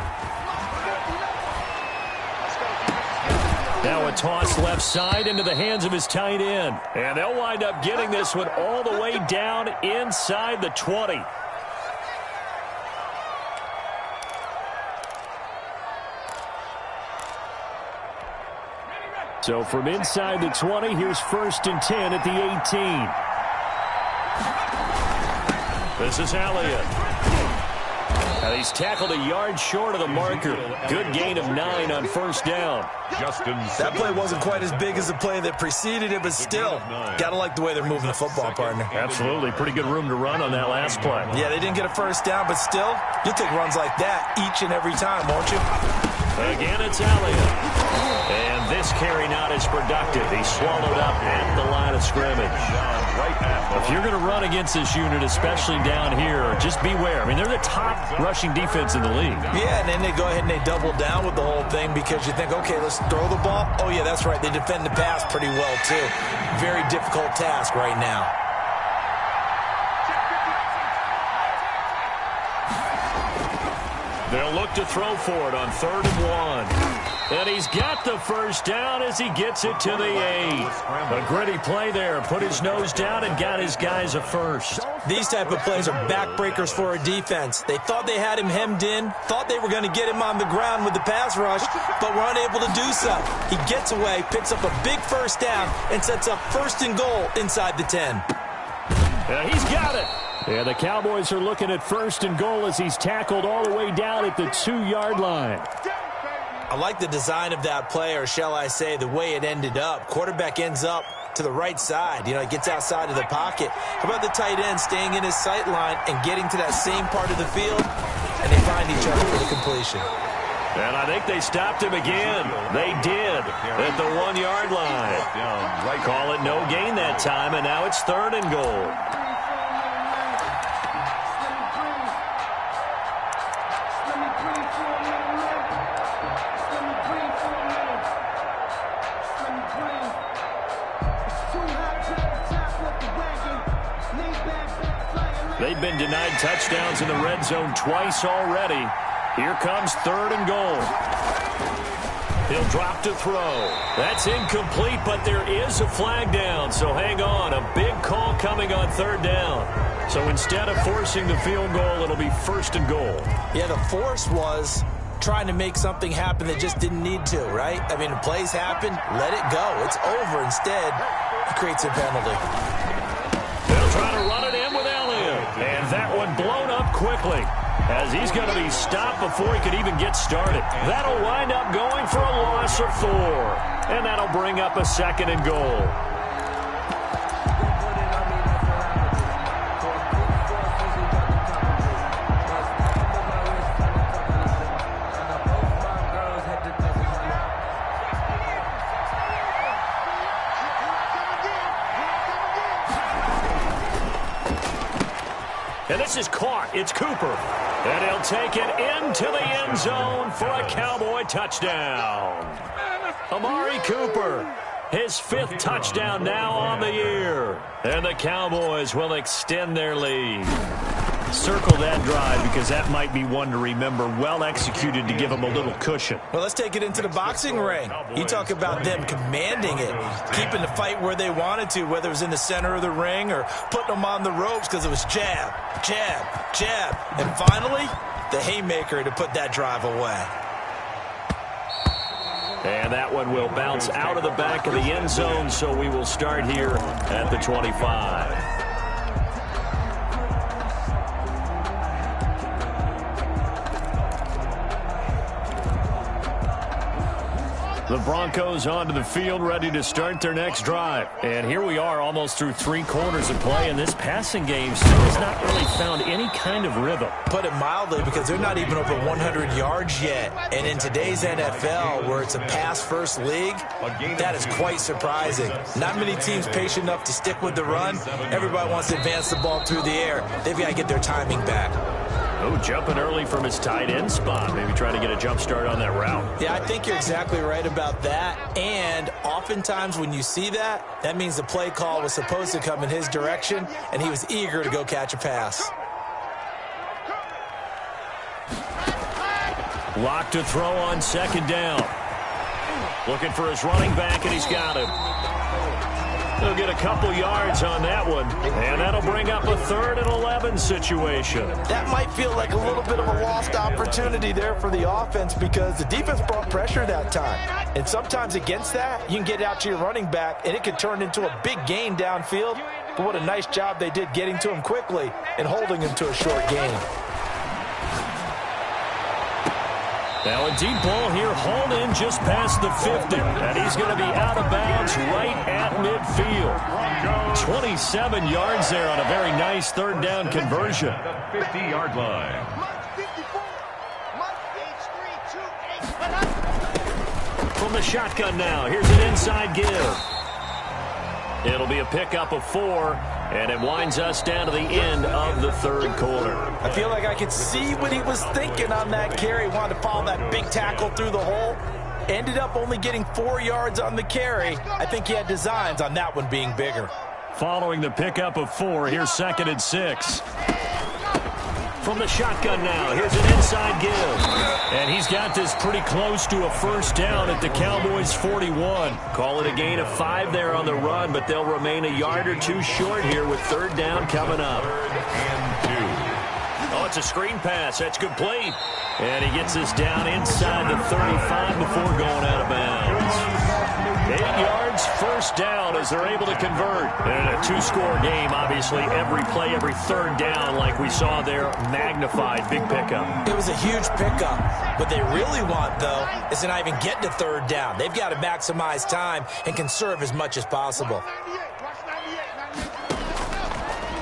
Now a toss left side into the hands of his tight end. And they'll wind up getting this one all the way down inside the 20. So from inside the 20, here's 1st and 10 at the 18. This is Elliott. And he's tackled a yard short of the marker. Good gain of 9 on first down. That play wasn't quite as big as the play that preceded it, but still, gotta like the way they're moving the football, partner. Absolutely. Pretty good room to run on that last play. Yeah, they didn't get a first down, but still, you'll take runs like that each and every time, won't you? Again, it's Elliott. And this carry not as productive. He's swallowed up at the line of scrimmage. If you're going to run against this unit, especially down here, just beware. I mean, they're the top rushing defense in the league. Yeah, and then they go ahead and they double down with the whole thing because you think, okay, let's throw the ball. Oh, yeah, that's right. They defend the pass pretty well, too. Very difficult task right now. They'll look to throw for it on 3rd and 1. And he's got the first down as he gets it to the 8. A gritty play there. Put his nose down and got his guys a first. These type of plays are backbreakers for a defense. They thought they had him hemmed in, thought they were going to get him on the ground with the pass rush, but were unable to do so. He gets away, picks up a big first down, and sets up 1st and goal inside the 10. He's got it. Yeah, the Cowboys are looking at 1st and goal as he's tackled all the way down at the 2-yard line. I like the design of that play, or shall I say the way it ended up. Quarterback ends up to the right side. You know, he gets outside of the pocket. How about the tight end staying in his sight line and getting to that same part of the field? And they find each other for the completion. And I think they stopped him again. They did at the 1-yard line. Call it no gain that time, and now it's 3rd and goal. They've been denied touchdowns in the red zone twice already. Here comes 3rd and goal. He'll drop to throw. That's incomplete, but there is a flag down, so hang on. A big call coming on 3rd down. So instead of forcing the field goal, it'll be 1st and goal. Yeah, the force was trying to make something happen that just didn't need to, right? I mean, the plays happen, let it go. It's over. Instead, he creates a penalty. They'll try to run it in with Elliott. And that one blown up quickly. as he's going to be stopped before he could even get started. That'll wind up going for a loss of 4, and that'll bring up a 2nd and goal. And this is caught. It's Cooper. And he'll take it into the end zone for a Cowboy touchdown. Amari Cooper, his 5th touchdown now on the year. And the Cowboys will extend their lead. Circle that drive because that might be one to remember. Well executed to give them a little cushion. Well, let's take it into the boxing ring. You talk about them commanding it, keeping the fight where they wanted to, whether it was in the center of the ring or putting them on the ropes because it was jab, jab, jab. And finally, the haymaker to put that drive away. And that one will bounce out of the back of the end zone, so we will start here at the 25. The Broncos onto the field, ready to start their next drive. And here we are almost through 3 quarters of play, and this passing game still has not really found any kind of rhythm. Put it mildly, because they're not even over 100 yards yet. And in today's NFL, where it's a pass-first league, that is quite surprising. Not many teams patient enough to stick with the run. Everybody wants to advance the ball through the air. They've got to get their timing back. Oh, jumping early from his tight end spot. Maybe trying to get a jump start on that route. Yeah, I think you're exactly right about that. And oftentimes when you see that, that means the play call was supposed to come in his direction, and he was eager to go catch a pass. Lock to throw on 2nd down. Looking for his running back, and he's got him. He'll get a couple yards on that one, and that'll bring up a 3rd and 11 situation. That might feel like a little bit of a lost opportunity there for the offense because the defense brought pressure that time. And sometimes against that, you can get out to your running back, and it could turn into a big gain downfield. But what a nice job they did getting to him quickly and holding him to a short gain. Now a deep ball here, hauled in just past the 50. And he's going to be out of bounds right at midfield. 27 yards there on a very nice 3rd down conversion. 50-yard line. From the shotgun now, here's an inside give. It'll be a pickup of 4, and it winds us down to the end of the 3rd quarter. I feel like I could see what he was thinking on that carry. Wanted to follow that big tackle through the hole. Ended up only getting 4 yards on the carry. I think he had designs on that one being bigger. Following the pickup of 4, here's 2nd and 6. From the shotgun now, here's an inside give. And he's got this pretty close to a 1st down at the Cowboys' 41. Call it a gain of 5 there on the run, but they'll remain a yard or 2 short here with 3rd down coming up. 3rd and 2. Oh, it's a screen pass. That's complete. And he gets this down inside the 35 before going out of bounds. 8 yards, 1st down as they're able to convert. And in a 2-score game, obviously, every play, every 3rd down, like we saw there, magnified. Big pickup. It was a huge pickup. What they really want, though, is to not even get to 3rd down. They've got to maximize time and conserve as much as possible.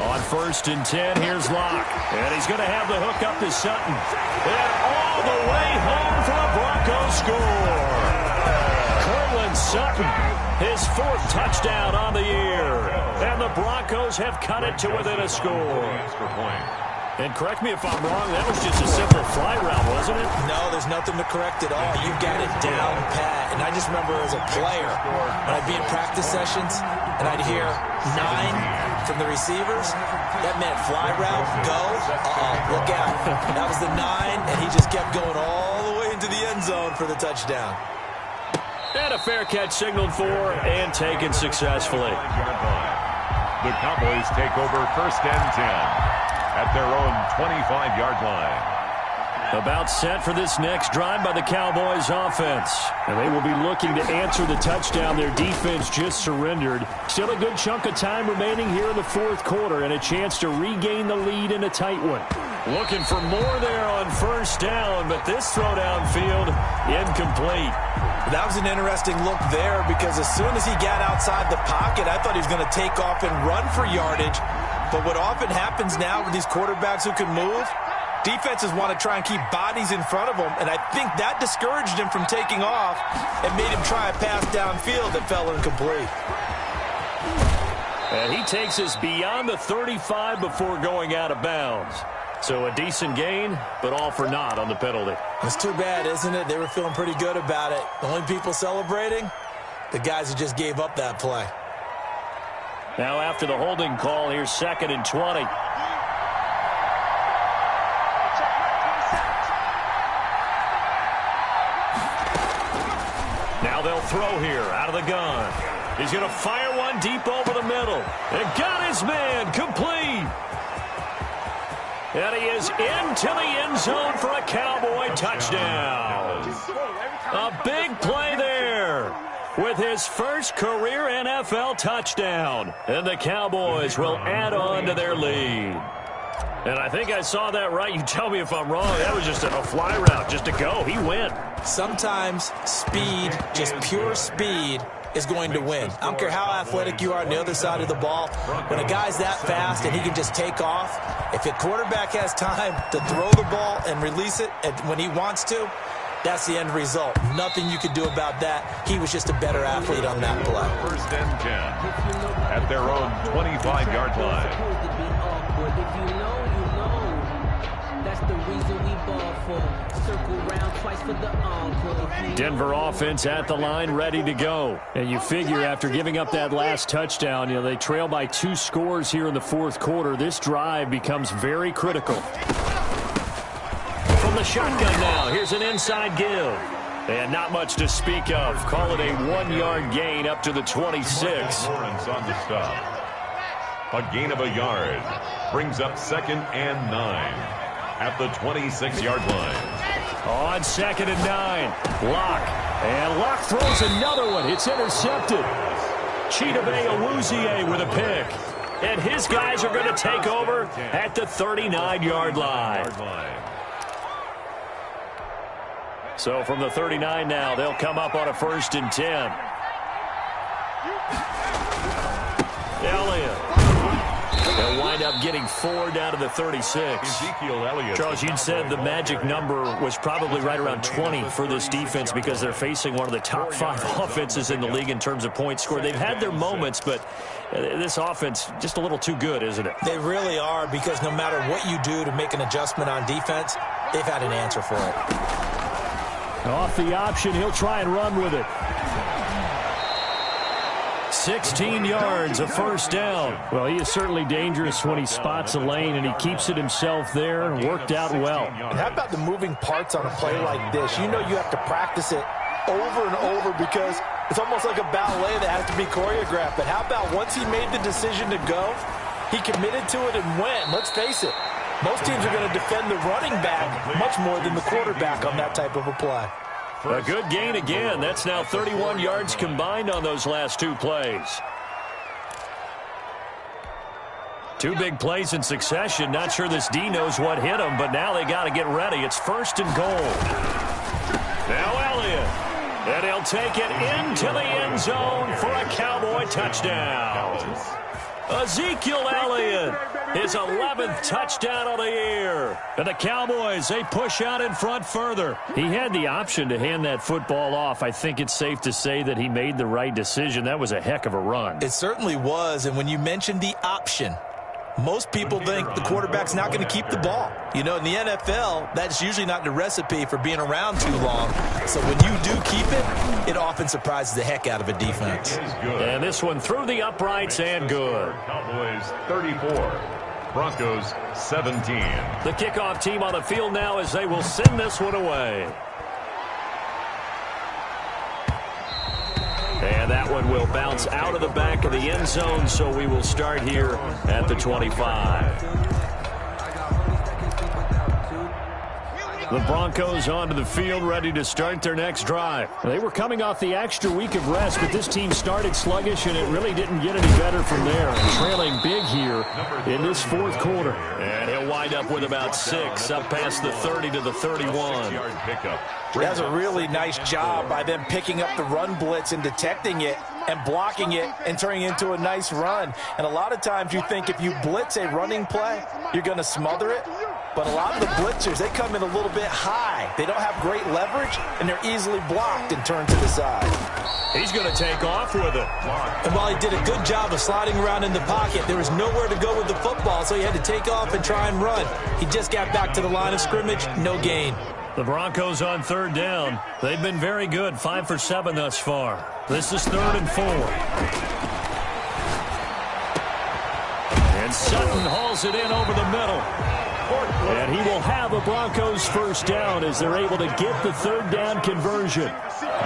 On 1st and 10, here's Locke. And he's going to have the hook up to Sutton. And all the way home for a Broncos score. Sutton, his 4th touchdown on the year. And the Broncos have cut it to within a score. And correct me if I'm wrong, that was just a simple fly route, wasn't it? No, there's nothing to correct at all. You've got it down pat. And I just remember as a player, when I'd be in practice sessions and I'd hear 9 from the receivers, that meant fly route, go, look out. That was the 9, and he just kept going all the way into the end zone for the touchdown. And a fair catch signaled for and taken successfully. The Cowboys take over 1st and 10 at their own 25-yard line. About set for this next drive by the Cowboys offense. And they will be looking to answer the touchdown their defense just surrendered. Still a good chunk of time remaining here in the 4th quarter and a chance to regain the lead in a tight one. Looking for more there on first down, but this throw downfield incomplete. That was an interesting look there because as soon as he got outside the pocket, I thought he was going to take off and run for yardage. But what often happens now with these quarterbacks who can move, defenses want to try and keep bodies in front of them, and I think that discouraged him from taking off and made him try a pass downfield that fell incomplete. And he takes us beyond the 35 before going out of bounds. So a decent gain, but all for naught on the penalty. It's too bad, isn't it? They were feeling pretty good about it. The only people celebrating, the guys who just gave up that play. Now after the holding call, here's 2nd and 20. Now they'll throw here out of the gun. He's going to fire one deep over the middle. And got his man complete. And he is into the end zone for a Cowboy touchdown. A big play there with his first career NFL touchdown. And the Cowboys will add on to their lead. And I think I saw that right. You tell me if I'm wrong. That was just a fly route just to go. He went. Sometimes speed, just pure speed, is going to win. I don't care how athletic you are on the other side of the ball. When a guy's that fast and he can just take off, if a quarterback has time to throw the ball and release it when he wants to, that's the end result. Nothing you could do about that. He was just a better athlete on that play. 1st and 10 at their own 25-yard line. If you know, you know. That's the reason we ball for. Circle round twice for the encore. Denver offense at the line, ready to go. And you figure after giving up that last touchdown, they trail by 2 scores here in the 4th quarter. This drive becomes very critical. From the shotgun now, here's an inside give. And not much to speak of. Call it a 1-yard gain up to the 26. Lawrence on the stop. A gain of a yard brings up 2nd and 9 at the 26-yard line. On 2nd and 9, Locke. And Locke throws another one. It's intercepted. Chidobe Awuzie with a pick. And his guys are going to take over at the 39-yard line. So from the 39 now, they'll come up on a 1st and 10. Elliott. They'll wind up getting 4 down to the 36. Ezekiel Elliott. Charles, you'd said the magic number was probably right around 20 for this defense because they're facing one of the top 5 offenses in the league in terms of points scored. They've had their moments, but this offense just a little too good, isn't it? They really are, because no matter what you do to make an adjustment on defense, they've had an answer for it. Off the option, he'll try and run with it. 16 yards, a 1st down. Well, he is certainly dangerous when he spots a lane, and he keeps it himself there and worked out well. And how about the moving parts on a play like this? You know you have to practice it over and over because it's almost like a ballet that has to be choreographed. But how about once he made the decision to go, he committed to it and went. Let's face it, most teams are going to defend the running back much more than the quarterback on that type of a play. A good gain again. That's now 31 yards combined on those last 2 plays. 2 big plays in succession. Not sure this D knows what hit him, but now they got to get ready. It's 1st and goal. Now Elliott. And he'll take it into the end zone for a Cowboy touchdown. Ezekiel Elliott, his 11th touchdown of the year. And the Cowboys, they push out in front further. He had the option to hand that football off. I think it's safe to say that he made the right decision. That was a heck of a run. It certainly was. And when you mentioned the option, most people think the quarterback's not going to keep the ball. In the NFL, that's usually not the recipe for being around too long. So when you do keep it, it often surprises the heck out of a defense. And this one through the uprights and good. Cowboys 34, Broncos 17. The kickoff team on the field now as they will send this one away. And that one will bounce out of the back of the end zone, so we will start here at the 25. The Broncos onto the field, ready to start their next drive. They were coming off the extra week of rest, but this team started sluggish, and it really didn't get any better from there. And trailing big here in this fourth quarter. And he'll wind up with about 6, up past the 30 to the 31. That's a really nice job by them picking up the run blitz and detecting it and blocking it and turning it into a nice run. And a lot of times you think if you blitz a running play, you're going to smother it. But a lot of the blitzers, they come in a little bit high. They don't have great leverage, and they're easily blocked and turned to the side. He's going to take off with it. And while he did a good job of sliding around in the pocket, there was nowhere to go with the football, so he had to take off and try and run. He just got back to the line of scrimmage, no gain. The Broncos on third down. They've been very good, 5 for 7 thus far. This is 3rd and 4. And Sutton hauls it in over the middle. And he will have a Broncos first down as they're able to get the third down conversion.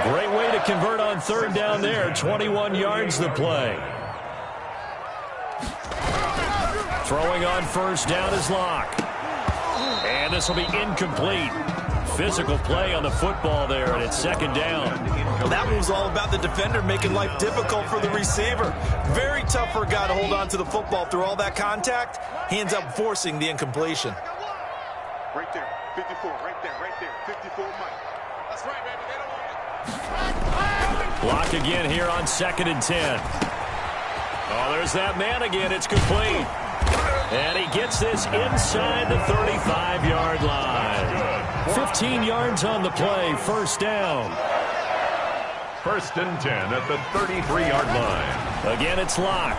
Great way to convert on third down there. 21 yards the play. Throwing on first down is Locke. And this will be incomplete. Physical play on the football there, and it's 2nd down. Well, that one was all about the defender making life difficult for the receiver. Very tough for a guy to hold on to the football through all that contact. He ends up forcing the incompletion. Right there, 54, right there, 54, Mike. That's right, baby. They don't want it. Block again here on 2nd and 10. Oh, there's that man again. It's complete. And he gets this inside the 35-yard line. 15 yards on the play, first down. 1st and 10 at the 33-yard line. Again, it's Locke.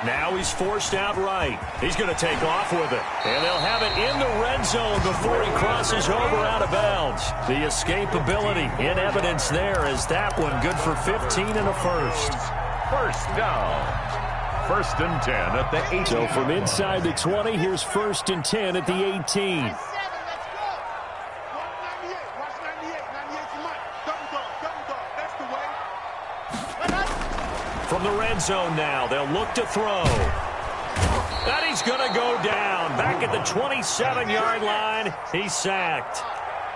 Now he's forced out right. He's going to take off with it. And they'll have it in the red zone before he crosses over out of bounds. The escapability in evidence there is that one good for 15 and a first. First down. 1st and 10 at the 18. So from inside the 20, here's 1st and 10 at the 18. From the red zone now, they'll look to throw. And he's going to go down. Back at the 27-yard line, he's sacked.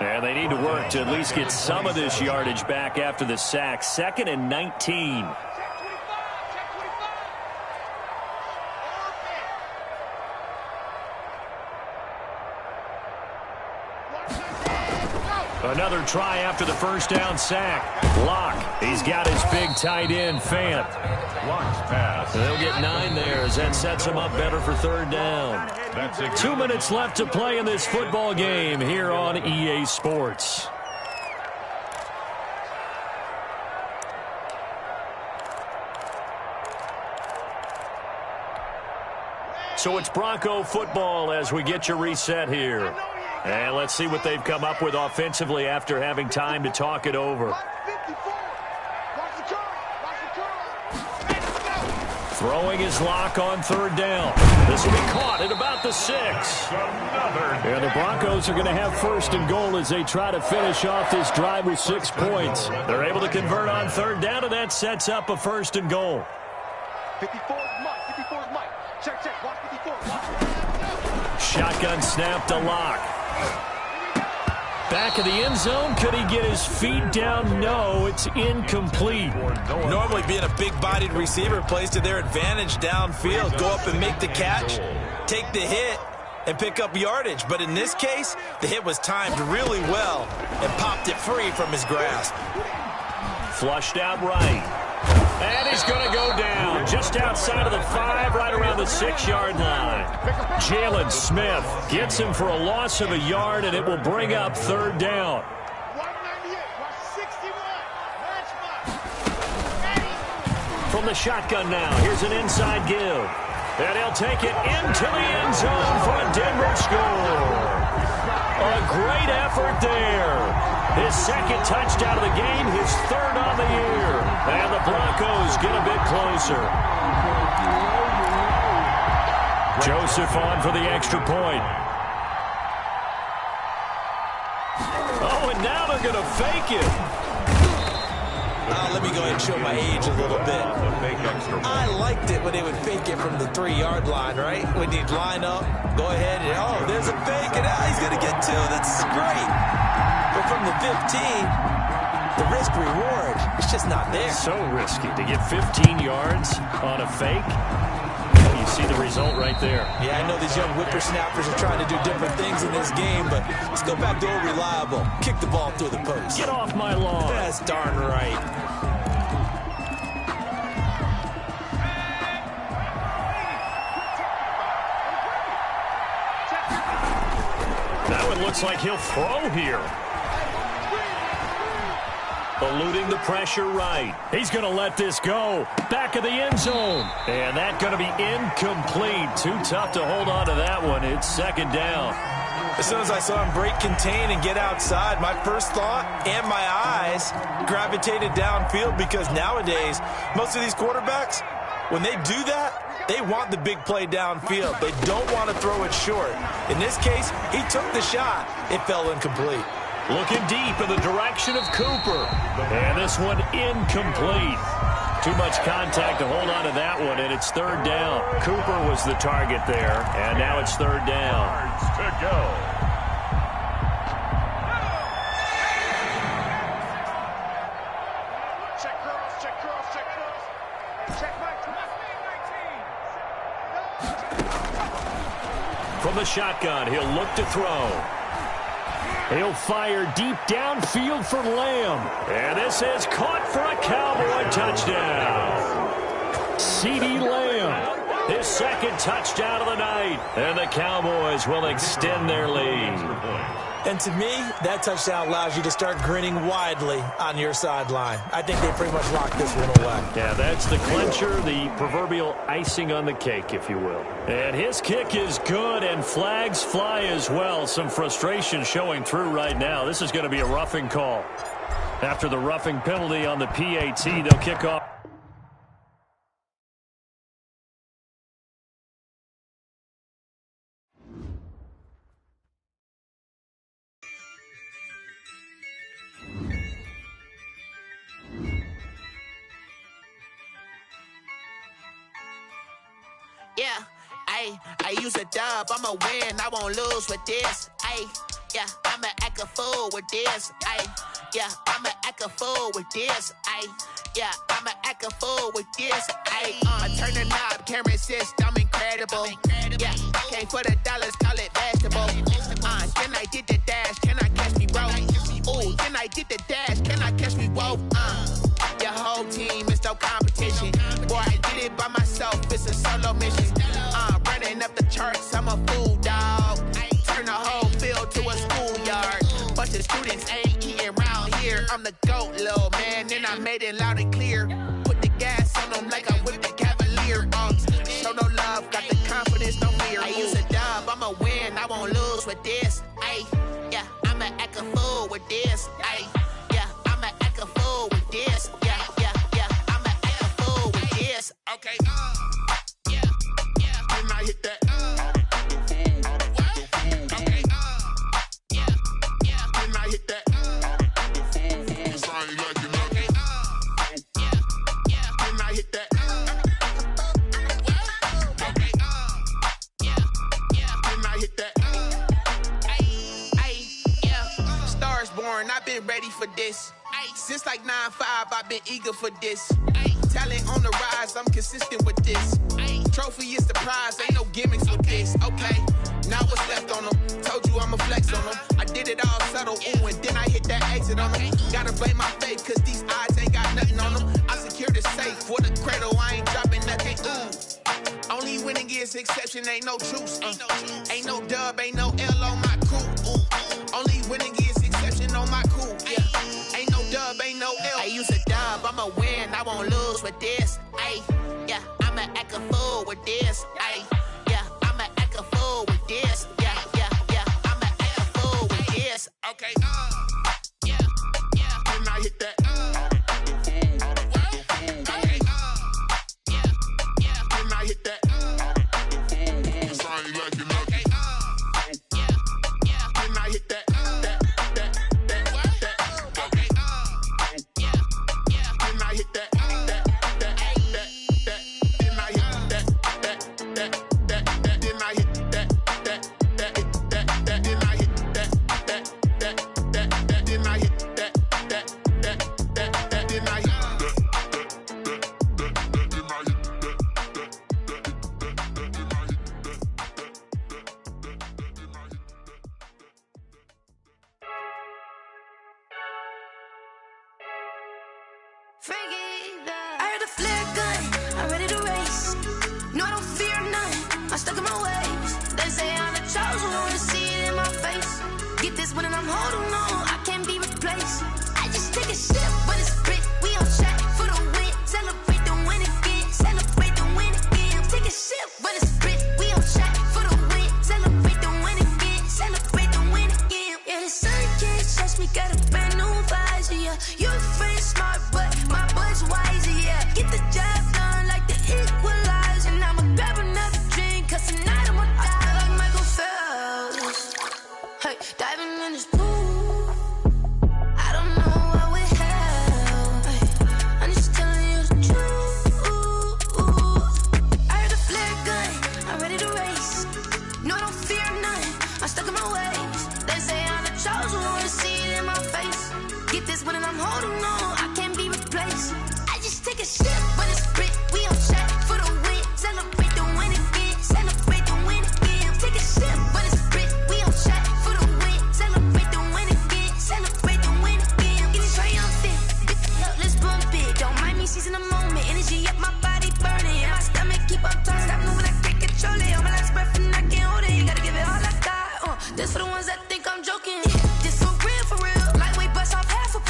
And they need to work to at least get some of this yardage back after the sack. 2nd and 19. Another try after the first down sack. Locke, he's got his big tight end, Fant. Locke's pass. They'll get 9 there as that sets them up better for 3rd down. 2 minutes left to play in this football game here on EA Sports. So it's Bronco football as we get you reset here. And let's see what they've come up with offensively after having time to talk it over. Throwing his Locke on 3rd down. This will be caught at about the 6. And the Broncos are going to have 1st and goal as they try to finish off this drive with 6 points. They're able to convert on 3rd down, and that sets up a 1st and goal. 54 is Mike. 54 is Mike. Check. Watch 54. Shotgun snap to Locke. Back of the end zone. Could he get his feet down? No, it's incomplete. Normally being a big-bodied receiver plays to their advantage downfield. Go up and make the catch, take the hit, and pick up yardage. But in this case, the hit was timed really well and popped it free from his grasp. Flushed out right. And he's going to go down just outside of the 5, right around the 6-yard line. Jalen Smith gets him for a loss of a yard, and it will bring up 3rd down. From the shotgun now, here's an inside give. And he'll take it into the end zone for a Denver score. A great effort there. His 2nd touchdown of the game, his 3rd on the year. And the Broncos get a bit closer. Joseph on for the extra point. Oh, and now they're going to fake it. Let me go ahead and show my age a little bit. I liked it when they would fake it from the 3-yard line, right? When you'd line up, go ahead, and there's a fake, and he's going to get two. That's great. But from the 15, the risk-reward is just not there. So risky to get 15 yards on a fake. You see the result right there. Yeah, I know these young whippersnappers are trying to do different things in this game, but let's go back to old reliable. Kick the ball through the post. Get off my lawn. That's darn right. That one looks like he'll throw here. Eluding the pressure right. He's going to let this go. Back of the end zone. And that's going to be incomplete. Too tough to hold on to that one. It's second down. As soon as I saw him break contain and get outside, my first thought and my eyes gravitated downfield, because nowadays, most of these quarterbacks, when they do that, they want the big play downfield. They don't want to throw it short. In this case, he took the shot. It fell incomplete. Looking deep in the direction of Cooper. And this one incomplete. Too much contact to hold on to that one, and it's third down. Cooper was the target there, and now it's third down. To go. Check curls, check curls, check curls. Check my 19. From the shotgun, he'll look to throw. He'll fire deep downfield for Lamb. And this is caught for a Cowboy touchdown. CeeDee Lamb, his second touchdown of the night. And the Cowboys will extend their lead. And to me, that touchdown allows you to start grinning widely on your sideline. I think they pretty much locked this one away. Yeah, that's the clincher, the proverbial icing on the cake, if you will. And his kick is good, and flags fly as well. Some frustration showing through right now. This is going to be a roughing call. After the roughing penalty on the PAT, they'll kick off. Yeah, I use a dub, I'ma win, I won't lose with this. Yeah, I'ma act a fool with this. Yeah, I'ma act a fool with this. Yeah, I'ma act a fool with this. I turn the knob, camera assist, I'm incredible. Yeah, came for the dollars, call it vegetable. Can I get the dash? Can I catch me, bro? Ooh, can I get the dash? Can I catch me, whoa? Your whole team is no competition. Boy, I did it by myself, it's a solo mission. Running up the charts, I'm a fool, dog. Turn the whole field to a schoolyard. Bunch of students ain't eating round here. I'm the GOAT, little man, and I made it loud and clear. Put the gas on them like I whipped the Cavalier. Show no love, got the confidence, no fear. I use a dub, I'ma win, I won't lose with this. Yeah, I'ma act a fool with this. Yeah, I'ma act a fool with this. Yeah, I'ma act a fool with this. Okay, yeah, when I hit that. Okay, yeah, when I hit that. It's only like you know. Okay, yeah, when I hit that. Okay, yeah, when I hit that. Yeah, stars born, I've been ready for this. Since like 9-5, I've been eager for this. Talent on the rise, I'm consistent with this. Trophy is the prize, ain't no gimmicks with this. Okay, now what's left on them? Told you I'ma flex on them. I did it all subtle, ooh, and then I hit that exit on them. Gotta blame my faith, cause these odds ain't got nothing on them. I secured the safe for the cradle, I ain't dropping nothing, ooh. Only winning is exception, ain't no truce. Ain't no dub, ain't no L on my crew. Only winning is exception on my crew. Yeah, ain't no dub, ain't no L. I use a dub, I'ma win, I won't lose with this. Yeah, I'ma act a fool with this. Yeah, I'ma act a fool with this. Yeah, I'ma act a fool with this. Okay, yeah, when I hit that. Okay, yeah, when I hit that. It's only like you know. Okay, yeah, when I hit that. Okay, yeah, when I hit that. I heard the flare gun, I'm ready to race. No, I don't fear none, I'm stuck in my ways. They say I'm the chosen one, see it in my face. Get this one and I'm holding on, I can't be replaced. I just take a sip, but it's spit, we on track for the win. Celebrate the win again, celebrate the win again. Take a sip, but it's spit, we on track for the win. Celebrate the win again, celebrate the win again. Yeah, the sun can't touch me, got a brand new visor, yeah. Your friend's smart, but my bud's wiser, yeah. Get the job done like the equalizer. And I'ma grab another drink, cause tonight I'ma die like Michael Phelps. Hey, diving in this pool, I don't know what we have. Hey, I'm just telling you the truth. I heard the flare gun, I'm ready to race. No, I don't fear none, I'm stuck in my ways. They say I'm the chosen one, see it in my face. Get this one and I'm holding on, I can't be replaced. I just take a sip, but it's spit, we on track for the win. Celebrate the win again, celebrate the win again. Take a sip, but it's spit, we on track for the win. Celebrate the win again, celebrate the win again. Get it triumphant, let's bump it. Don't mind me seizing the moment, energy up my body burning. My stomach keep up turning, stop moving, I can't control it. On my last breath and I can't hold it. You gotta give it all I got. This for the ones that think I'm joking. This for real, lightweight bust off half a.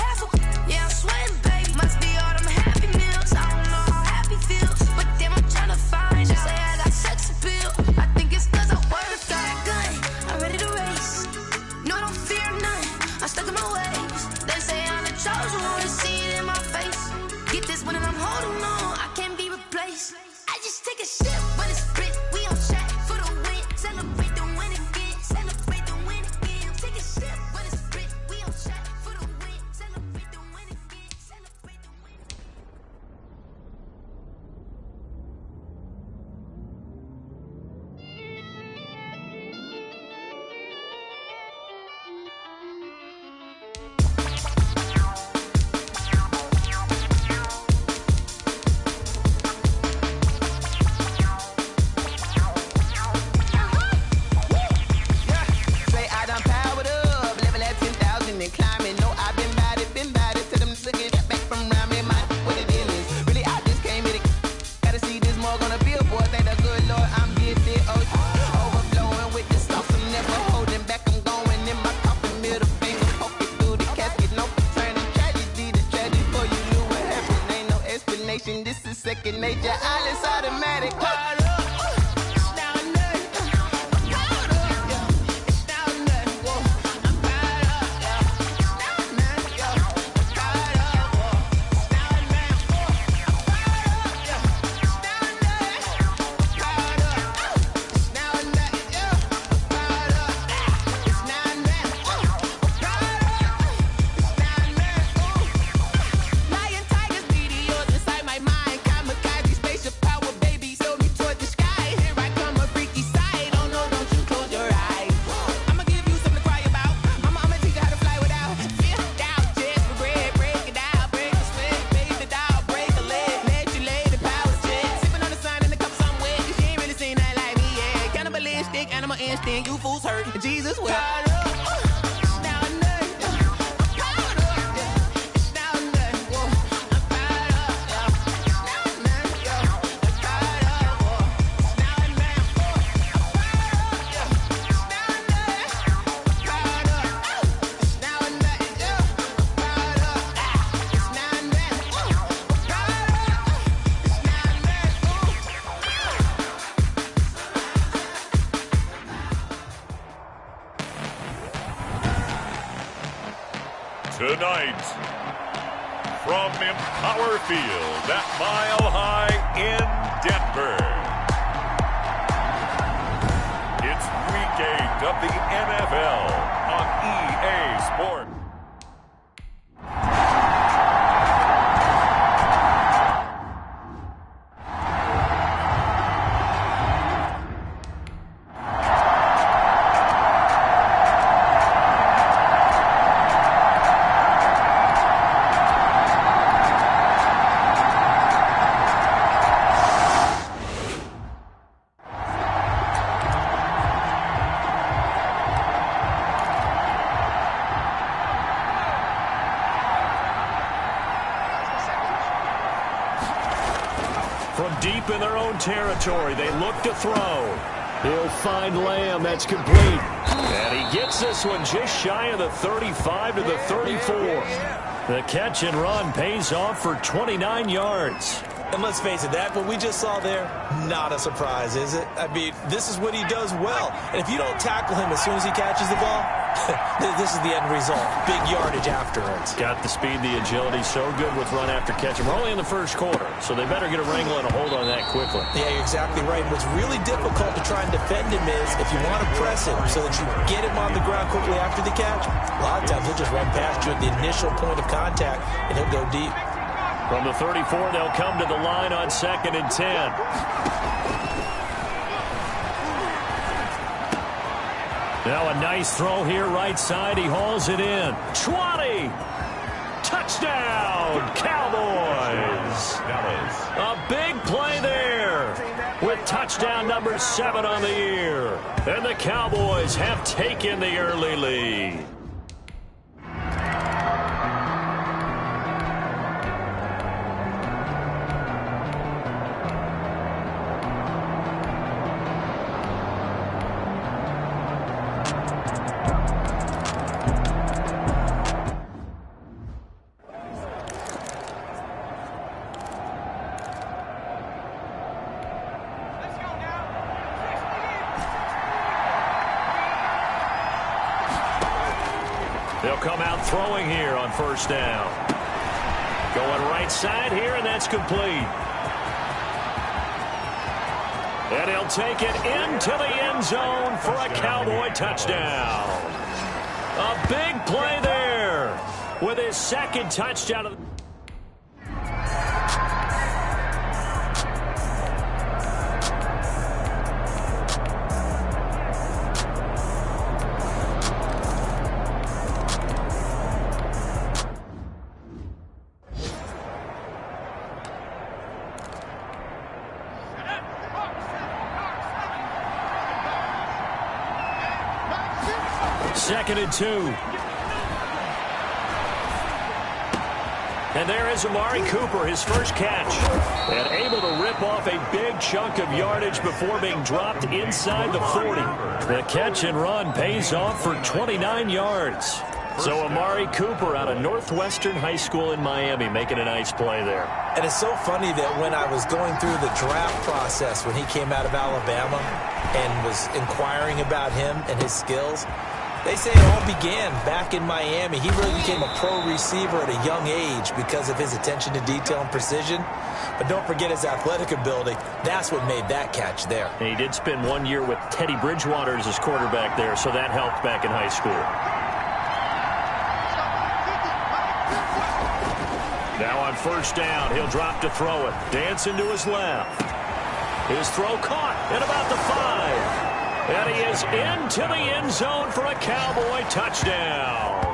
Yeah, I'm sweating, baby. Must be all them happy meals. I don't know how happy feels, but damn, I'm tryna find. Just say I got sex appeal. I think it's cause I work. Got a gun, I'm ready to race. No, I don't fear none, I'm stuck in my ways. They say I'm the chosen one, see it in my face. Get this one and I'm holding on, I can't be replaced. I just take a sip, but it's spit, we on track for the win. Celebrate the win again, celebrate the win again. Take a sip, but it's spit, we on track for the win. Celebrate the win again, celebrate the win. Say I done powered up, level at 10,000 and climbing. No, I've been bad it. Tell them to get back from around me. My what it is. Really, I just came here to gotta see this more gonna be a boy. Thank the good Lord, I'm gifted. Overflowing with the sauce. I'm never holding back. I'm going in my coffin, middle finger, poking through the casket. No turning tragedy to tragedy for you knew what happened. Ain't no explanation. This is second nature. All is automatic. Lion, tigers, meteors inside my mind. Kamikaze, spaceship power, baby, sail me toward the sky. Here I come, a freaky side. Oh no, don't you close your eyes. I'ma give you something to cry about. I'ma teach you how to fly without. Yeah, down, chest for bread, break it down, break a sweat, bathe the doll, break a leg, let you lay the power check. Sipping on the sun in the cup somewhere, 'cause she ain't really seen nothing like me, yeah. Cannibalistic, animal instinct, you fools hurt. Jesus will. Tonight, from Empower Field at Mile High in Denver, it's Week 8 of the NFL on EA Sports. deep in their own territory. They look to throw. He'll find Lamb. That's complete. And he gets this one just shy of the 35 to the 34. The catch and run pays off for 29 yards. And let's face it, that what we just saw there, not a surprise, is it? I mean, this is what he does well. And if you don't tackle him as soon as he catches the ball, this is the end result. Big yardage afterwards. Got the speed, the agility, so good with run after catch. And we're only in the first quarter, so they better get a wrangle and a hold on that quickly. Yeah, you're exactly right. What's really difficult to try and defend him is if you want to press him so that you get him on the ground quickly after the catch, a lot of times he'll just run past you at the initial point of contact, and he'll go deep. From the 34, they'll come to the line on 2nd and 10. Now a nice throw here right side. He hauls it in. 20. Touchdown, Cowboys. A big play there with touchdown number 7 on the year. And the Cowboys have taken the early lead. They'll come out throwing here on first down. Going right side here, and that's complete. And he'll take it into the end zone for a Cowboy touchdown. A big play there with his 2nd touchdown of the... Second and 2. And there is Amari Cooper, his first catch. And able to rip off a big chunk of yardage before being dropped inside the 40. The catch and run pays off for 29 yards. So Amari Cooper out of Northwestern High School in Miami making a nice play there. And it's so funny that when I was going through the draft process when he came out of Alabama and was inquiring about him and his skills, they say it all began back in Miami. He really became a pro receiver at a young age because of his attention to detail and precision. But don't forget his athletic ability. That's what made that catch there. And he did spend 1 year with Teddy Bridgewater as his quarterback there, so that helped back in high school. Now on first down, he'll drop to throw it. Dancing to his left. His throw caught at about the 5. And he is into the end zone for a Cowboy touchdown.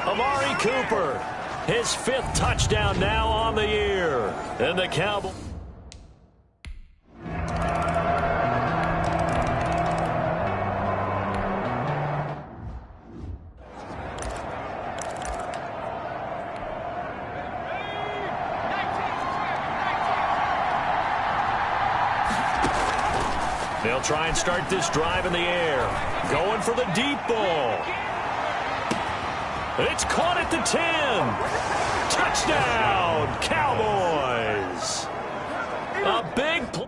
Amari Cooper, his 5th touchdown now on the year. And the Cowboys. They'll try and start this drive in the air. Going for the deep ball. It's caught at the 10. Touchdown, Cowboys. A big play.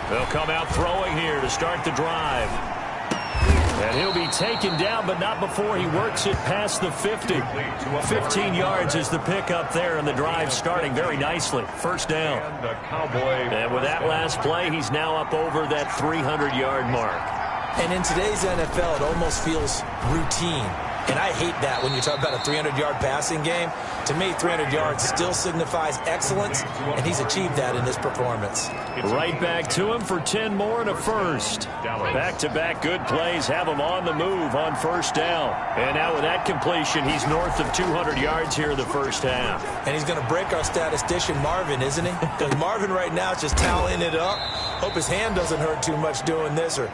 They'll come out throwing here to start the drive. And he'll be taken down, but not before he works it past the 50. 15 yards is the pickup there, and the drive starting very nicely. First down. And with that last play, he's now up over that 300-yard mark. And in today's NFL, it almost feels routine. And I hate that when you talk about a 300-yard passing game. To me, 300 yards still signifies excellence, and he's achieved that in this performance. Right back to him for 10 more and a first. Back-to-back good plays have him on the move on first down. And now with that completion, he's north of 200 yards here in the first half. And he's going to break our statistician Marvin, isn't he? Because Marvin right now is just tallying it up. Hope his hand doesn't hurt too much doing this or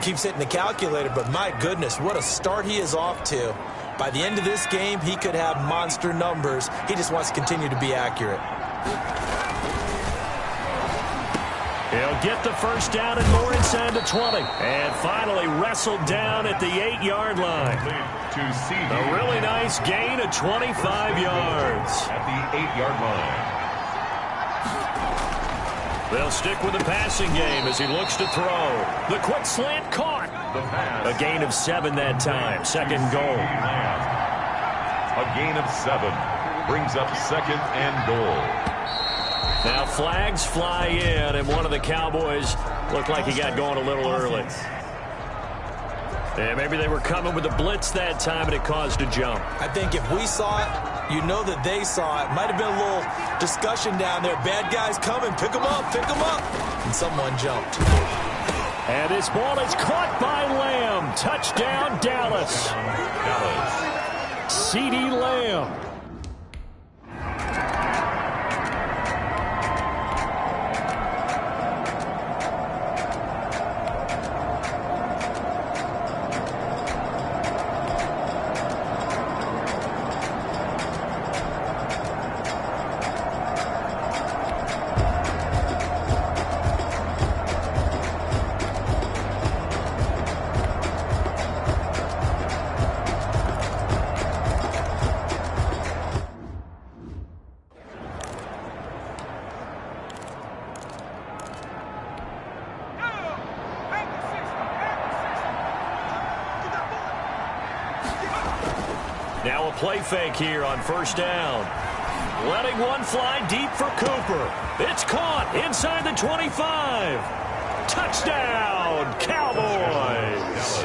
keeps hitting the calculator. But my goodness, what a start he is off to. By the end of this game, he could have monster numbers. He just wants to continue to be accurate. He'll get the first down and more inside the 20. And finally wrestled down at the 8-yard line. A really nice gain of 25 yards. At the 8-yard line. They'll stick with the passing game as he looks to throw. The quick slant caught. A gain of 7 that time. Second goal. A gain of 7 brings up second and goal. Now flags fly in, and one of the Cowboys looked like he got going a little early. Yeah, maybe they were coming with a blitz that time, and it caused a jump. I think if we saw it, you know that they saw it. Might have been a little discussion down there. Bad guys coming. Pick them up. Pick them up. And someone jumped. And this ball is caught by Lamb. Touchdown, Dallas. CeeDee Lamb. Now a play fake here on first down. Letting one fly deep for Cooper. It's caught inside the 25. Touchdown, Cowboys.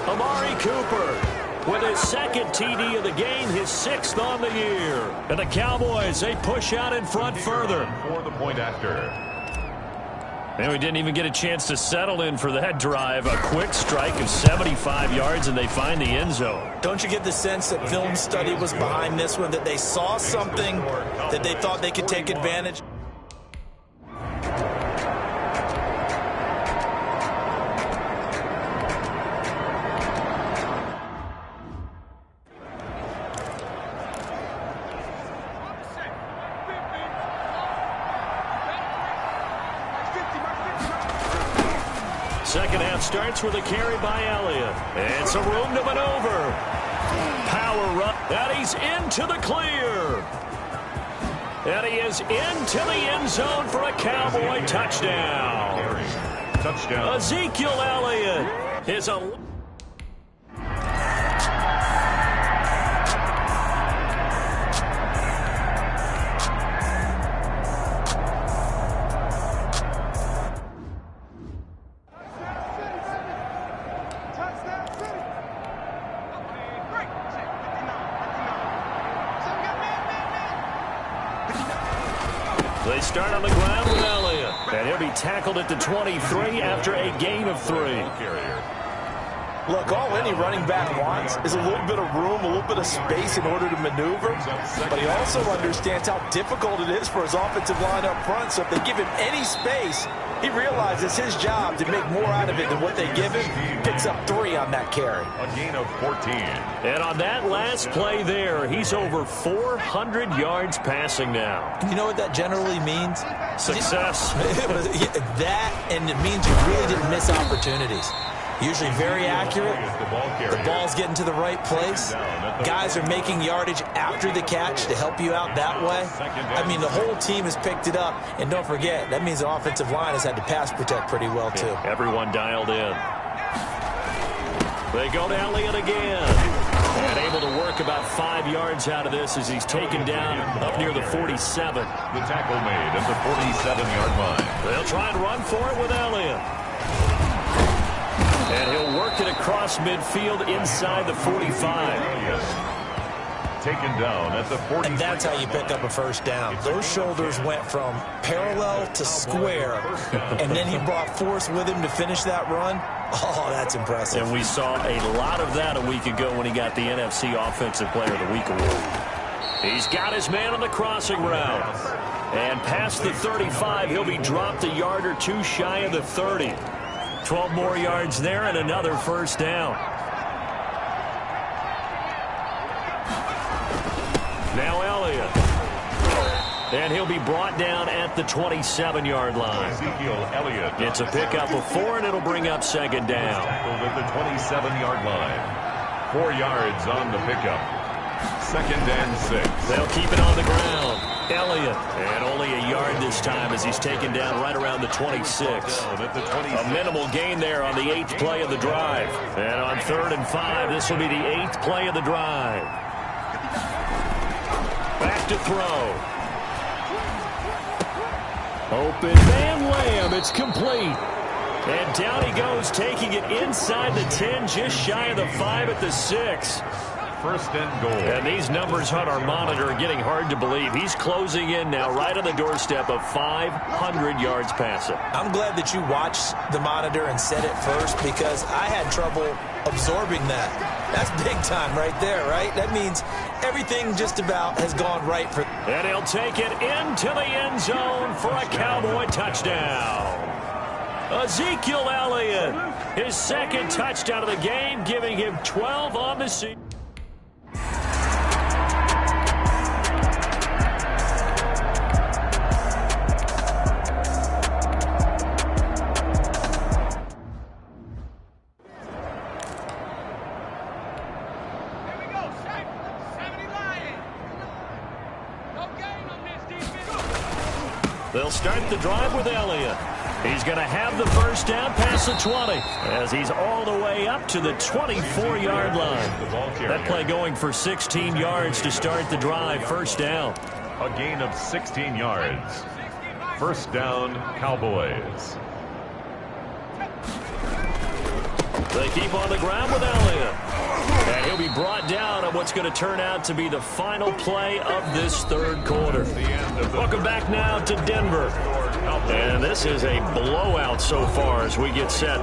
Amari Cooper with his second TD of the game, his 6th on the year. And the Cowboys, they push out in front further. For the point after. And we didn't even get a chance to settle in for that drive. A quick strike of 75 yards, and they find the end zone. Don't you get the sense that film study was behind this one, that they saw something that they thought they could take advantage? Second half starts with a carry by Elliott. It's a room to maneuver. Power run. And he's into the clear. And he is into the end zone for a Cowboy touchdown. Touchdown. Ezekiel Elliott is a... They start on the ground with Elliott. And he'll be tackled at the 23 after a gain of 3. Look, all any running back wants is a little bit of room, a little bit of space in order to maneuver. But he also understands how difficult it is for his offensive line up front. So if they give him any space, he realizes his job to make more out of it than what they give him. Picks up 3 on that carry. A gain of 14. And on that last play there, he's over 400 yards passing now. You know what that generally means? Success. That, and it means you really didn't miss opportunities. Usually very accurate. The ball's getting to the right place. Guys are making yardage after the catch to help you out that way. I mean, the whole team has picked it up. And don't forget, that means the offensive line has had to pass protect pretty well, too. Everyone dialed in. They go to Elliott again. And able to work about 5 yards out of this as he's taken down up near the 47. The tackle made at the 47-yard line. They'll try and run for it with Elliott. And he'll work it across midfield inside the 45. taken down at the 40. And that's how you pick up a first down. Those shoulders went from parallel to square, and then he brought force with him to finish that run. Oh, that's impressive. And we saw a lot of that a week ago when he got the NFC Offensive Player of the Week award. He's got his man on the crossing route. And past the 35, he'll be dropped a yard or two shy of the 30. 12 more yards there and another first down. Now Elliott. And he'll be brought down at the 27-yard line. Ezekiel Elliott. It's a pickup of 4, and it'll bring up second down. Tackled at the 27-yard line. 4 yards on the pickup. 2nd and 6. They'll keep it on the ground. Elliott. And only a yard this time as he's taken down right around the 26. A minimal gain there on the 8th play of the drive. And on 3rd and 5, this will be the 8th play of the drive. Back to throw. Open man Lamb. It's complete. And down he goes, taking it inside the 10, just shy of the 5 at the 6. 1st and goal. And these numbers on our monitor are getting hard to believe. He's closing in now right on the doorstep of 500 yards passing. I'm glad that you watched the monitor and said it first, because I had trouble absorbing that. That's big time right there, right? That means everything just about has gone right for... And he'll take it into the end zone for a Cowboy touchdown. Ezekiel Elliott, his 2nd touchdown of the game, giving him 12 on the season. They'll start the drive with Elliott. He's going to have the first down past the 20 as he's all the way up to the 24-yard line. That play going for 16 yards to start the drive. First down. A gain of 16 yards. First down, Cowboys. They keep on the ground with Elliott. And he'll be brought down on what's going to turn out to be the final play of this 3rd quarter. Welcome back now to Denver. And this is a blowout so far as we get set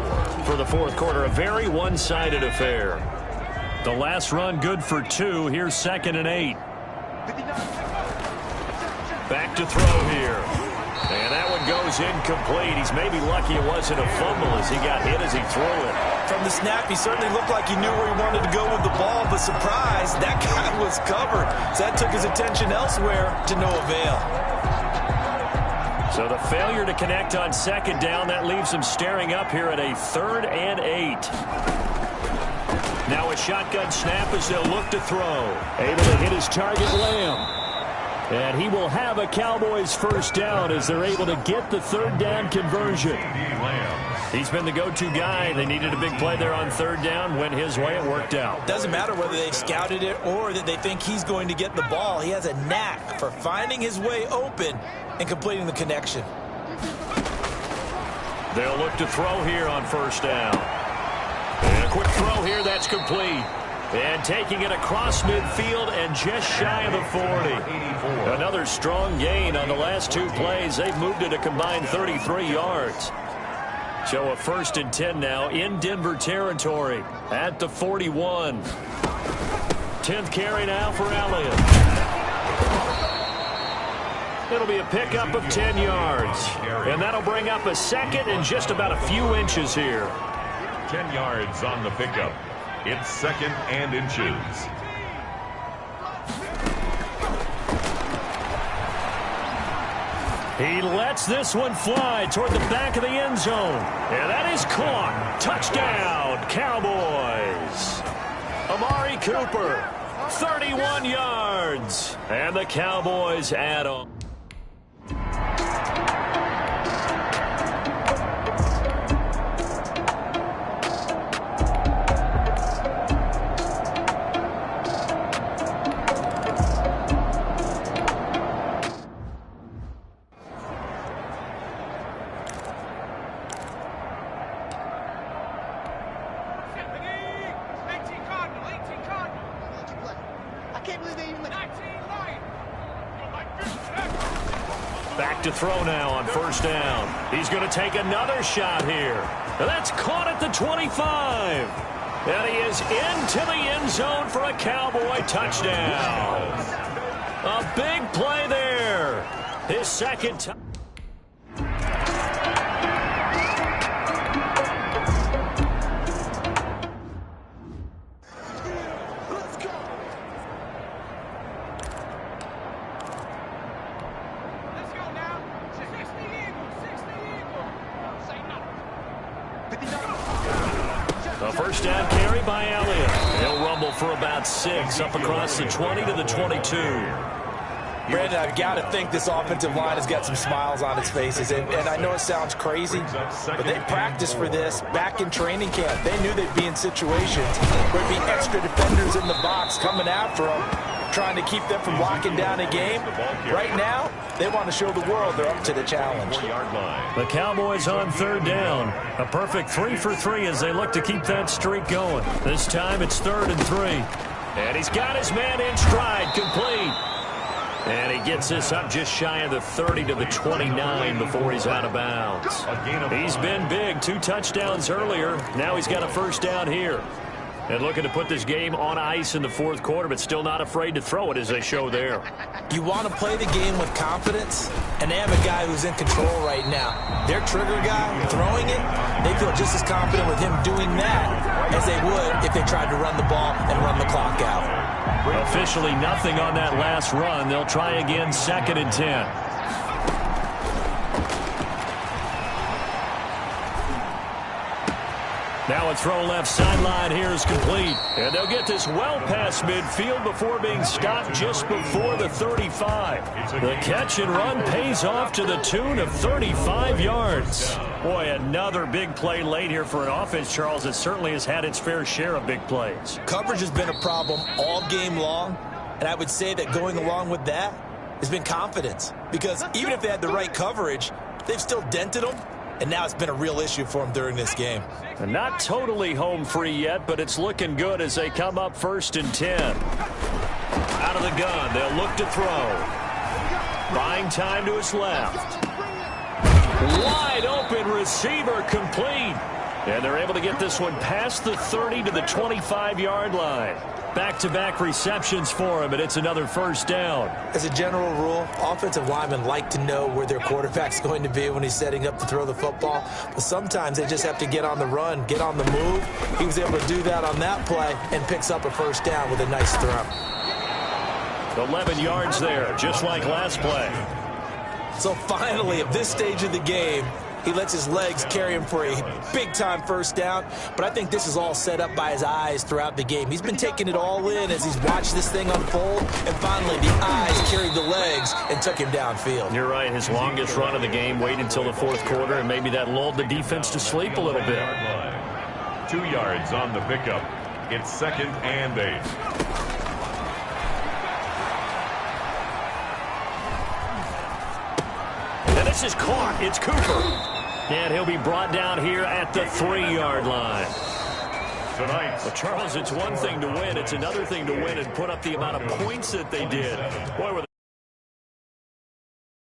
for the 4th quarter. A very one-sided affair. The last run good for 2. Here's 2nd and 8. Back to throw here. And that one goes incomplete. He's maybe lucky it wasn't a fumble as he got hit as he threw it. From the snap, he certainly looked like he knew where he wanted to go with the ball, but surprise, that guy was covered. So that took his attention elsewhere to no avail. So the failure to connect on 2nd down, that leaves him staring up here at a 3rd and 8. Now a shotgun snap as they'll look to throw. Able to hit his target, Lamb. And he will have a Cowboys first down as they're able to get the 3rd down conversion. He's been the go-to guy. They needed a big play there on 3rd down. Went his way. It worked out. Doesn't matter whether they've scouted it or that they think he's going to get the ball. He has a knack for finding his way open and completing the connection. They'll look to throw here on 1st down. And a quick throw here. That's complete. And taking it across midfield and just shy of the 40. Another strong gain on the last 2 plays. They've moved it a combined 33 yards. So a 1st and 10 now in Denver territory at the 41. 10th carry now for Elliott. It'll be a pickup of 10 yards. And that'll bring up a 2nd and just about a few inches here. 10 yards on the pickup. It's 2nd and inches. He lets this one fly toward the back of the end zone. And that is caught. Touchdown, Cowboys. Amari Cooper, 31 yards. And the Cowboys add on. I can't believe they even Back to throw now on first down. He's going to take another shot here. That's caught at the 25. And he is into the end zone for a Cowboy touchdown. A big play there. His second time. A first down carry by Elliott. He'll rumble for about 6 up across the 20 to the 22. Brandon, I've got to think this offensive line has got some smiles on its faces. And I know it sounds crazy, but they practiced for this back in training camp. They knew they'd be in situations where there'd be extra defenders in the box coming after them, trying to keep them from locking down a game. Right now, they want to show the world they're up to the challenge. The Cowboys on third down. A perfect 3 for 3 as they look to keep that streak going. This time it's 3rd and 3. And he's got his man in stride, complete. And he gets this up just shy of the 30 to the 29 before he's out of bounds. He's been big, 2 touchdowns earlier. Now he's got a first down here. And looking to put this game on ice in the 4th quarter, but still not afraid to throw it as they show there. You want to play the game with confidence, and they have a guy who's in control right now. Their trigger guy throwing it, they feel just as confident with him doing that as they would if they tried to run the ball and run the clock out. Officially nothing on that last run. They'll try again, 2nd and 10. Now a throw left sideline here is complete. And they'll get this well past midfield before being stopped just before the 35. The catch and run pays off to the tune of 35 yards. Boy, another big play late here for an offense, Charles, that certainly has had its fair share of big plays. Coverage has been a problem all game long, and I would say that going along with that has been confidence. Because even if they had the right coverage, they've still dented them. And now it's been a real issue for them during this game. And not totally home free yet, but it's looking good as they come up 1st and 10. Out of the gun, they'll look to throw. Buying time to his left. Wide open receiver complete. And they're able to get this one past the 30 to the 25-yard line. Back-to-back receptions for him, and it's another first down. As a general rule, offensive linemen like to know where their quarterback's going to be when he's setting up to throw the football. But sometimes they just have to get on the run, get on the move. He was able to do that on that play and picks up a first down with a nice throw. 11 yards there, just like last play. So finally, at this stage of the game, he lets his legs carry him for a big-time first down. But I think this is all set up by his eyes throughout the game. He's been taking it all in as he's watched this thing unfold. And finally, the eyes carried the legs and took him downfield. You're right. His longest run of the game waited until the 4th quarter, and maybe that lulled the defense to sleep a little bit. 2 yards on the pickup. It's 2nd and 8. And this is caught. It's Cooper. And he'll be brought down here at the 3-yard line. Well, Charles, it's one thing to win. It's another thing to win and put up the amount of points that they did. Boy,